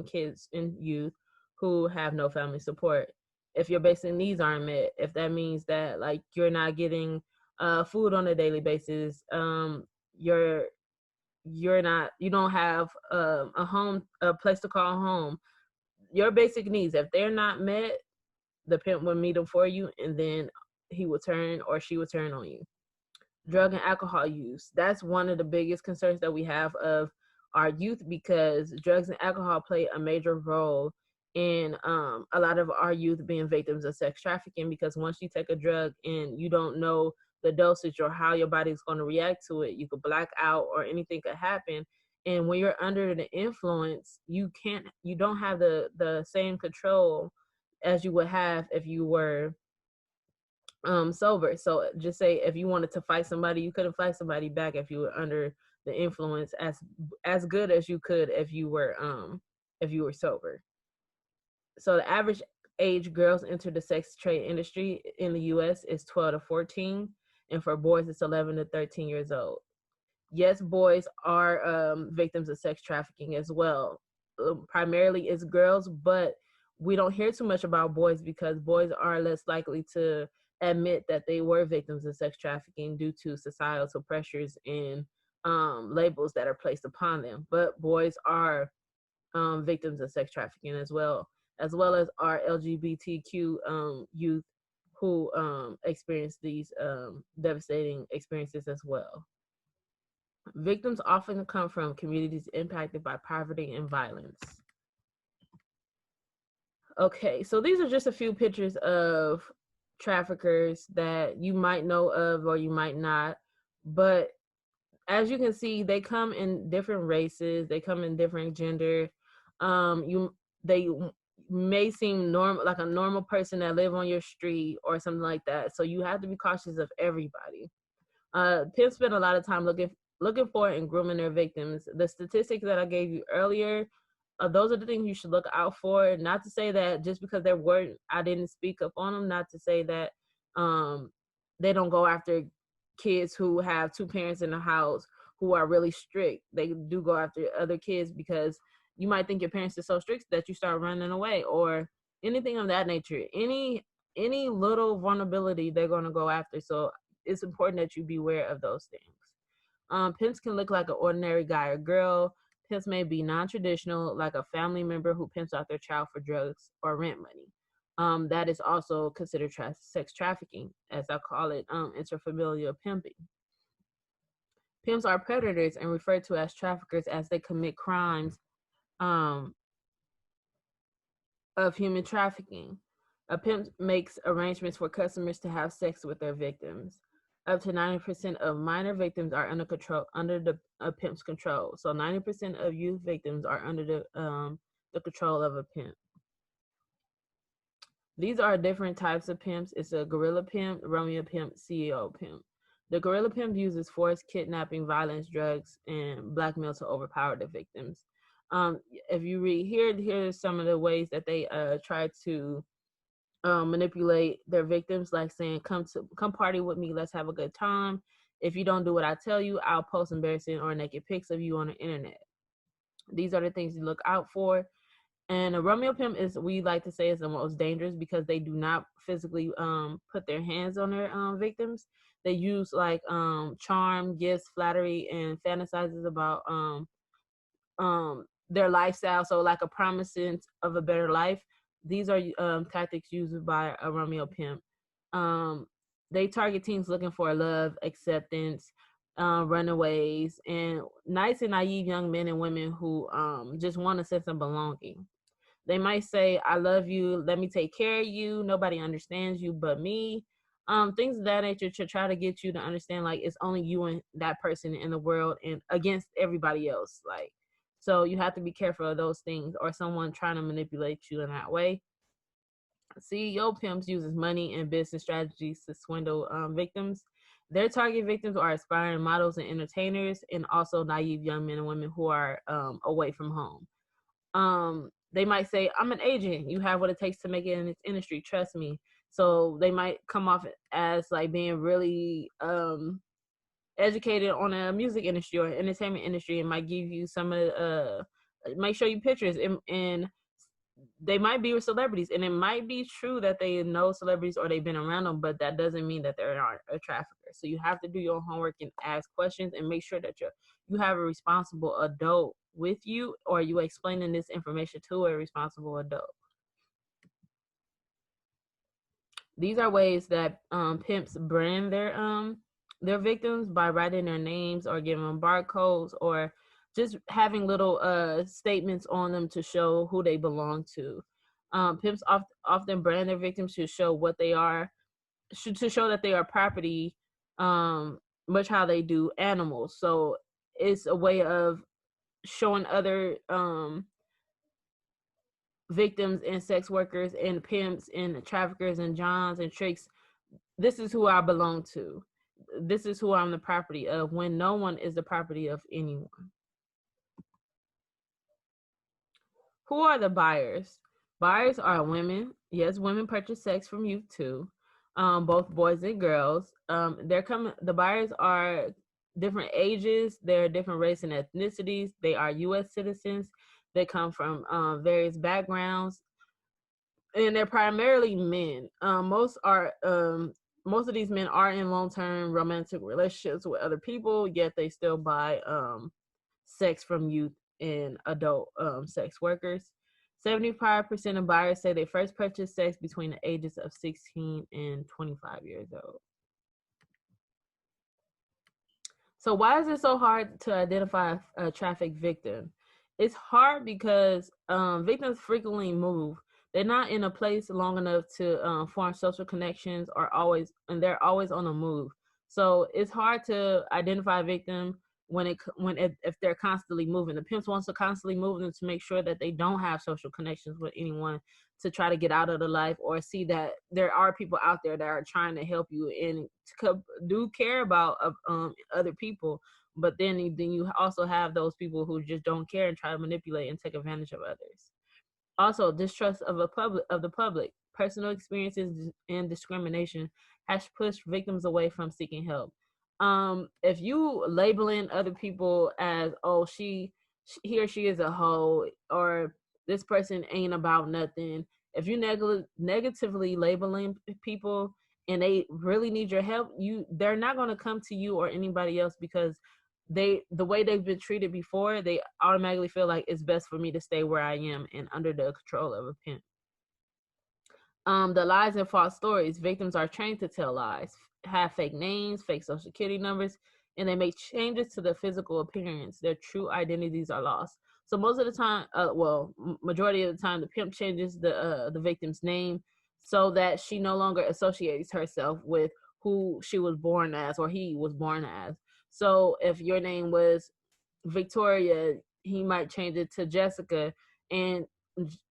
kids and youth who have no family support. If your basic needs aren't met, if that means that like you're not getting food on a daily basis, you don't have a place to call home, your basic needs, if they're not met, the pimp will meet them for you, and then he will turn or she will turn on you. Drug and alcohol use, that's one of the biggest concerns that we have of our youth because drugs and alcohol play a major role in a lot of our youth being victims of sex trafficking, because once you take a drug and you don't know the dosage or how your body's going to react to it, you could black out or anything could happen. And when you're under the influence, you don't have the same control as you would have if you were sober. So just say if you wanted to fight somebody, you couldn't fight somebody back if you were under the influence as good as you could if you were sober. So the average age girls enter the sex trade industry in the US is 12 to 14, and for boys it's 11 to 13 years old. Yes, boys are victims of sex trafficking as well. Primarily it's girls, but we don't hear too much about boys because boys are less likely to admit that they were victims of sex trafficking due to societal pressures and labels that are placed upon them. But boys are victims of sex trafficking as well as our LGBTQ youth who experience these devastating experiences as well. Victims often come from communities impacted by poverty and violence. Okay, so these are just a few pictures of traffickers that you might know of or you might not, but as you can see, they come in different races, they come in different gender. They may seem normal, like a normal person that live on your street or something like that, so you have to be cautious of everybody. Pimps spend a lot of time looking for and grooming their victims. The statistics that I gave you earlier, those are the things you should look out for. Not to say that just because I didn't speak up on them, not to say that they don't go after kids who have two parents in the house who are really strict. They do go after other kids because you might think your parents are so strict that you start running away or anything of that nature. Any little vulnerability they're going to go after. So it's important that you be aware of those things. Pimps can look like an ordinary guy or girl. Pimps may be non-traditional, like a family member who pimps out their child for drugs or rent money. That is also considered sex trafficking, as I call it, interfamilial pimping. Pimps are predators and referred to as traffickers as they commit crimes of human trafficking. A pimp makes arrangements for customers to have sex with their victims. Up to 90% of minor victims are under the pimp's control. So 90% of youth victims are under the control of a pimp. These are different types of pimps. It's a guerrilla pimp, Romeo pimp, CEO pimp. The guerrilla pimp uses force, kidnapping, violence, drugs, and blackmail to overpower the victims. If you read here's some of the ways that they try to manipulate their victims, like saying, come party with me, let's have a good time. If you don't do what I tell you, I'll post embarrassing or naked pics of you on the internet. These are the things you look out for. And a Romeo pimp we like to say, is the most dangerous because they do not physically put their hands on their victims. They use like charm, gifts, flattery, and fantasizes about their lifestyle. So like a promising of a better life. These are tactics used by a Romeo pimp. They target teens looking for love, acceptance, runaways, and nice and naive young men and women who just want a sense of belonging. They might say, I love you, let me take care of you, nobody understands you but me. Things of that nature to try to get you to understand like it's only you and that person in the world and against everybody else. Like, so you have to be careful of those things, or someone trying to manipulate you in that way. CEO pimps uses money and business strategies to swindle victims. Their target victims are aspiring models and entertainers, and also naive young men and women who are away from home. They might say, I'm an agent. You have what it takes to make it in this industry. Trust me. So they might come off as like being really educated on a music industry or entertainment industry, and might give you some of might show you pictures, and they might be with celebrities, and it might be true that they know celebrities or they've been around them, but that doesn't mean that they're not a trafficker. So you have to do your homework and ask questions and make sure that you have a responsible adult with you, or you explaining this information to a responsible adult. These are ways that pimps brand their victims by writing their names or giving them barcodes, or just having little statements on them to show who they belong to. Pimps often brand their victims to show what they are, to show that they are property, much how they do animals. So it's a way of showing other victims and sex workers and pimps and traffickers and johns and tricks, this is who I belong to. This is who I'm the property of, when no one is the property of anyone. Who are the buyers? Buyers are women. Yes, women purchase sex from youth too, both boys and girls. The buyers are different ages. They're different race and ethnicities. They are U.S. citizens. They come from various backgrounds, and they're primarily men. Most of these men are in long-term romantic relationships with other people, yet they still buy sex from youth and adult sex workers. 75% of buyers say they first purchased sex between the ages of 16 and 25 years old. So why is it so hard to identify a trafficked victim? It's hard because victims frequently move. They're not in a place long enough to form social connections, and they're always on the move. So it's hard to identify a victim if they're constantly moving. The pimps wants to constantly move them to make sure that they don't have social connections with anyone, to try to get out of the life, or see that there are people out there that are trying to help you and do care about other people. But then you also have those people who just don't care and try to manipulate and take advantage of others. Also, distrust of the public. Personal experiences and discrimination has pushed victims away from seeking help. If you labeling other people as, oh, he or she is a hoe, or this person ain't about nothing, if you negatively labeling people and they really need your help, they're not going to come to you or anybody else, because the way they've been treated before, they automatically feel like it's best for me to stay where I am and under the control of a pimp. The lies and false stories. Victims are trained to tell lies, have fake names, fake social security numbers, and they make changes to their physical appearance. Their true identities are lost. So most of the time, majority of the time, the pimp changes the victim's name so that she no longer associates herself with who she was born as or he was born as. So if your name was Victoria, he might change it to Jessica, and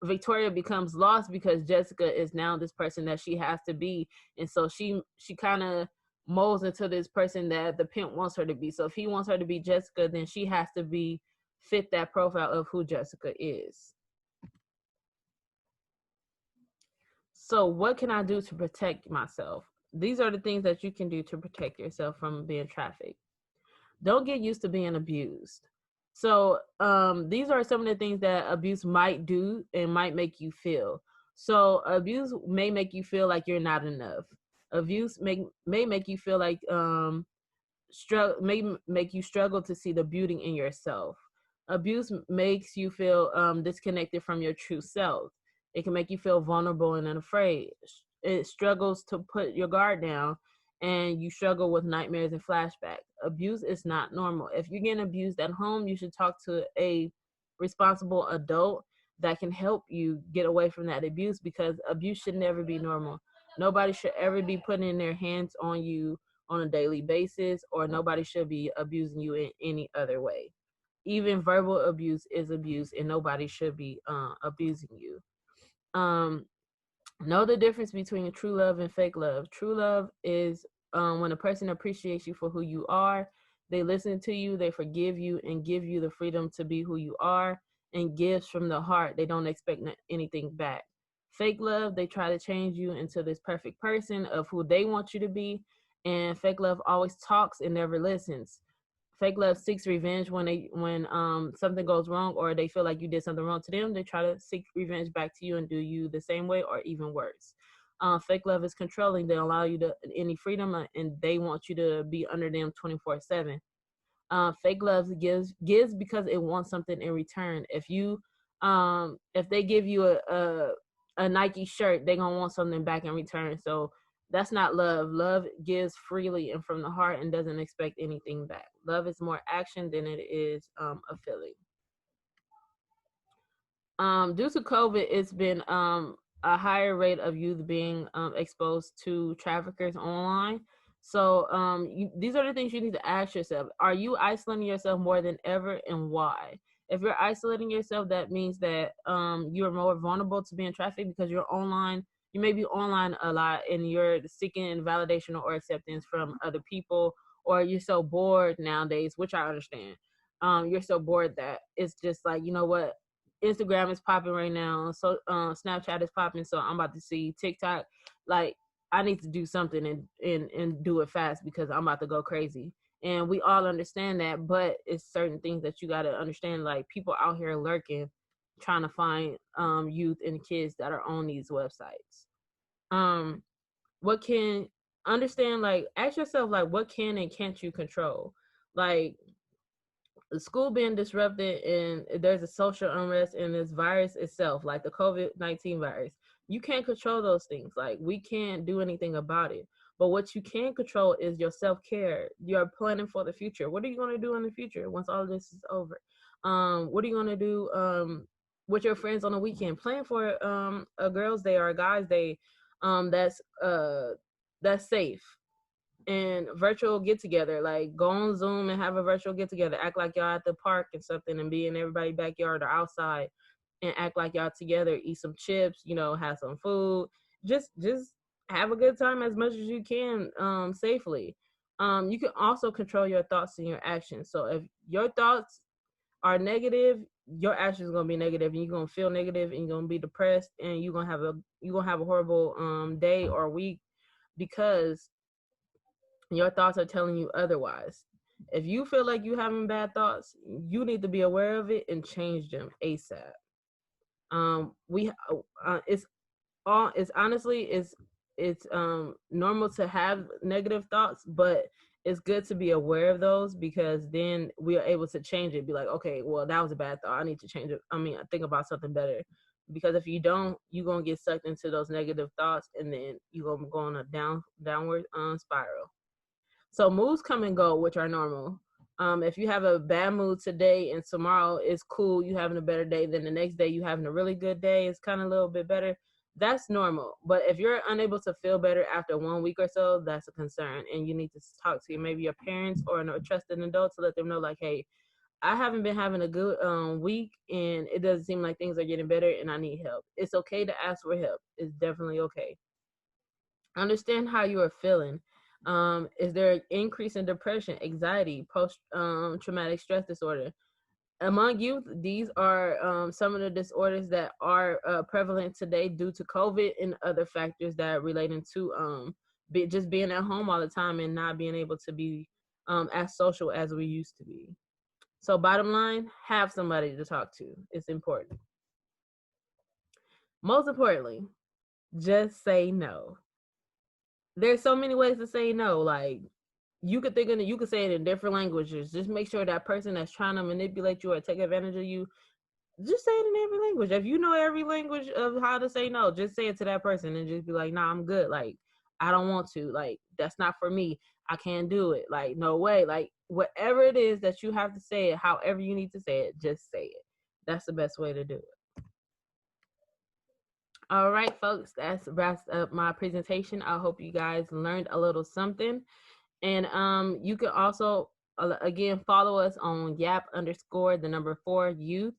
Victoria becomes lost because Jessica is now this person that she has to be, and so she kind of molds into this person that the pimp wants her to be. So if he wants her to be Jessica, then she has to be fit that profile of who Jessica is. So what can I do to protect myself? These are the things that you can do to protect yourself from being trafficked. Don't get used to being abused. So these are some of the things that abuse might do and might make you feel. So abuse may make you feel like you're not enough. Abuse may make you feel like may make you struggle to see the beauty in yourself. Abuse makes you feel disconnected from your true self. It can make you feel vulnerable and afraid. It struggles to put your guard down, and you struggle with nightmares and flashbacks. Abuse is not normal. If you're getting abused at home, you should talk to a responsible adult that can help you get away from that abuse, because abuse should never be normal. Nobody should ever be putting their hands on you on a daily basis, or nobody should be abusing you in any other way. Even verbal abuse is abuse, and nobody should be abusing you. Know the difference between true love and fake love. True love is when a person appreciates you for who you are, they listen to you, they forgive you, and give you the freedom to be who you are, and gives from the heart. They don't expect anything back. Fake love, they try to change you into this perfect person of who they want you to be, and fake love always talks and never listens. Fake love seeks revenge when something goes wrong, or they feel like you did something wrong to them. They try to seek revenge back to you and do you the same way or even worse. Fake love is controlling. They allow you to any freedom, and they want you to be under them 24/7. Fake love gives because it wants something in return. If they give you a Nike shirt, they're gonna want something back in return. So that's not love. Love gives freely and from the heart and doesn't expect anything back. Love is more action than it is a feeling. Due to COVID, it's been a higher rate of youth being exposed to traffickers online. So these are the things you need to ask yourself. Are you isolating yourself more than ever, and why? If you're isolating yourself, that means that you're more vulnerable to being trafficked because you're online. You may be online a lot and you're seeking validation or acceptance from other people, or you're so bored nowadays, which I understand. You're so bored that it's just like, you know what? Instagram is popping right now. So Snapchat is popping. So I'm about to see TikTok. Like, I need to do something and do it fast because I'm about to go crazy. And we all understand that, but it's certain things that you got to understand. Like, people out here lurking, trying to find youth and kids that are on these websites. What can understand, like, ask yourself, like, what can and can't you control? Like, the school being disrupted, and there's a social unrest, and this virus itself, like the COVID-19 virus, you can't control those things. Like, we can't do anything about it. But what you can control is your self-care. You're planning for the future. What are you going to do in the future once all this is over? What are you going to do with your friends on the weekend? Plan for a girls' day or a guys' day that's safe. And virtual get together, like go on Zoom and have a virtual get together. Act like y'all at the park and something, and be in everybody's backyard or outside, and act like y'all together. Eat some chips, have some food. Just have a good time as much as you can, safely. You can also control your thoughts and your actions. So if your thoughts are negative, your actions are gonna be negative, and you're gonna feel negative, and you're gonna be depressed, and you're gonna have a horrible day or week because your thoughts are telling you otherwise. If you feel like you're having bad thoughts, you need to be aware of it and change them ASAP. It's normal to have negative thoughts, but it's good to be aware of those, because then we are able to change it. Be like, okay, well, that was a bad thought. I need to change it. I think about something better. Because if you don't, you're gonna get sucked into those negative thoughts, and then you're gonna go on a downward spiral. So moods come and go, which are normal. If you have a bad mood today and tomorrow is cool, you having a better day, then the next day you having a really good day, it's kind of a little bit better, that's normal. But if you're unable to feel better after 1 week or so, that's a concern. And you need to talk to maybe your parents or a trusted adult to let them know, like, hey, I haven't been having a good week, and it doesn't seem like things are getting better, and I need help. It's okay to ask for help. It's definitely okay. Understand how you are feeling. Is there an increase in depression, anxiety, post-traumatic stress disorder? Among youth, these are some of the disorders that are prevalent today due to COVID and other factors that are relating to just being at home all the time and not being able to be as social as we used to be. So bottom line, have somebody to talk to. It's important. Most importantly, just say no. There's so many ways to say no. Like, you could you could say it in different languages. Just make sure that person that's trying to manipulate you or take advantage of you, just say it in every language. If you know every language of how to say no, just say it to that person and just be like, nah, I'm good. Like, I don't want to. Like, that's not for me. I can't do it. Like, no way. Like, whatever it is that you have to say it, however you need to say it, just say it. That's the best way to do it. All right, folks, that's wraps up my presentation. I hope you guys learned a little something. And you can also, again, follow us on YAP_4 youth.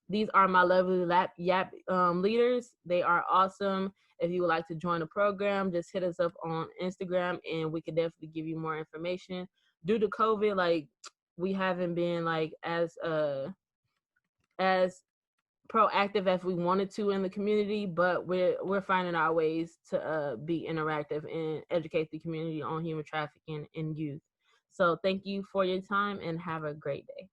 These are my lovely YAP leaders. They are awesome. If you would like to join the program, just hit us up on Instagram and we can definitely give you more information. Due to COVID, like, we haven't been like as proactive as we wanted to in the community, but we're finding our ways to be interactive and educate the community on human trafficking in youth. So thank you for your time and have a great day.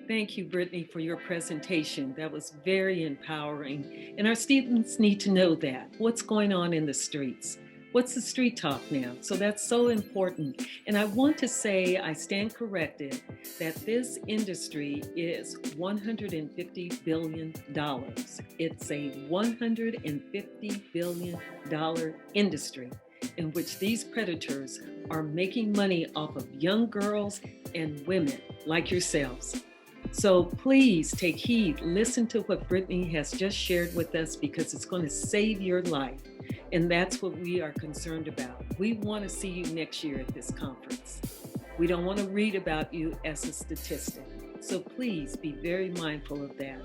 Thank you, Brittany, for your presentation. That was very empowering. And our students need to know that. What's going on in the streets? What's the street talk now? So that's so important. And I want to say, I stand corrected, that this industry is $150 billion. It's a $150 billion industry in which these predators are making money off of young girls and women like yourselves. So please take heed, listen to what Brittany has just shared with us, because it's going to save your life. And that's what we are concerned about. We want to see you next year at this conference. We don't want to read about you as a statistic. So please be very mindful of that.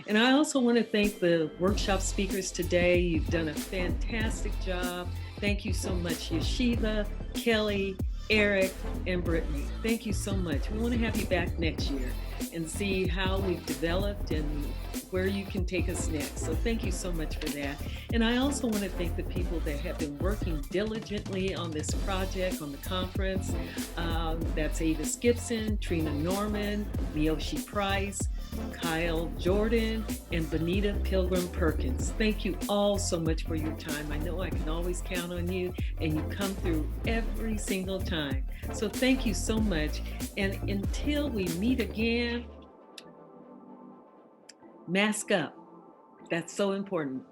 And I also want to thank the workshop speakers today. You've done a fantastic job. Thank you so much, Yeshiva, Kelly, Eric, and Brittany. Thank you so much. We want to have you back next year and see how we've developed and where you can take us next. So thank you so much for that. And I also want to thank the people that have been working diligently on this project, on the conference. That's Avis Gibson, Trina Norman, Miyoshi Price, Kyle Jordan, and Benita Pilgrim Perkins. Thank you all so much for your time. I know I can always count on you, and you come through every single time. So thank you so much. And until we meet again, mask up. That's so important.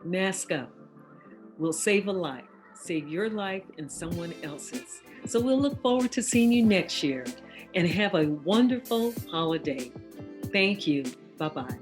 Mask up. We'll save a life. Save your life and someone else's. So we'll look forward to seeing you next year, and have a wonderful holiday. Thank you. Bye-bye.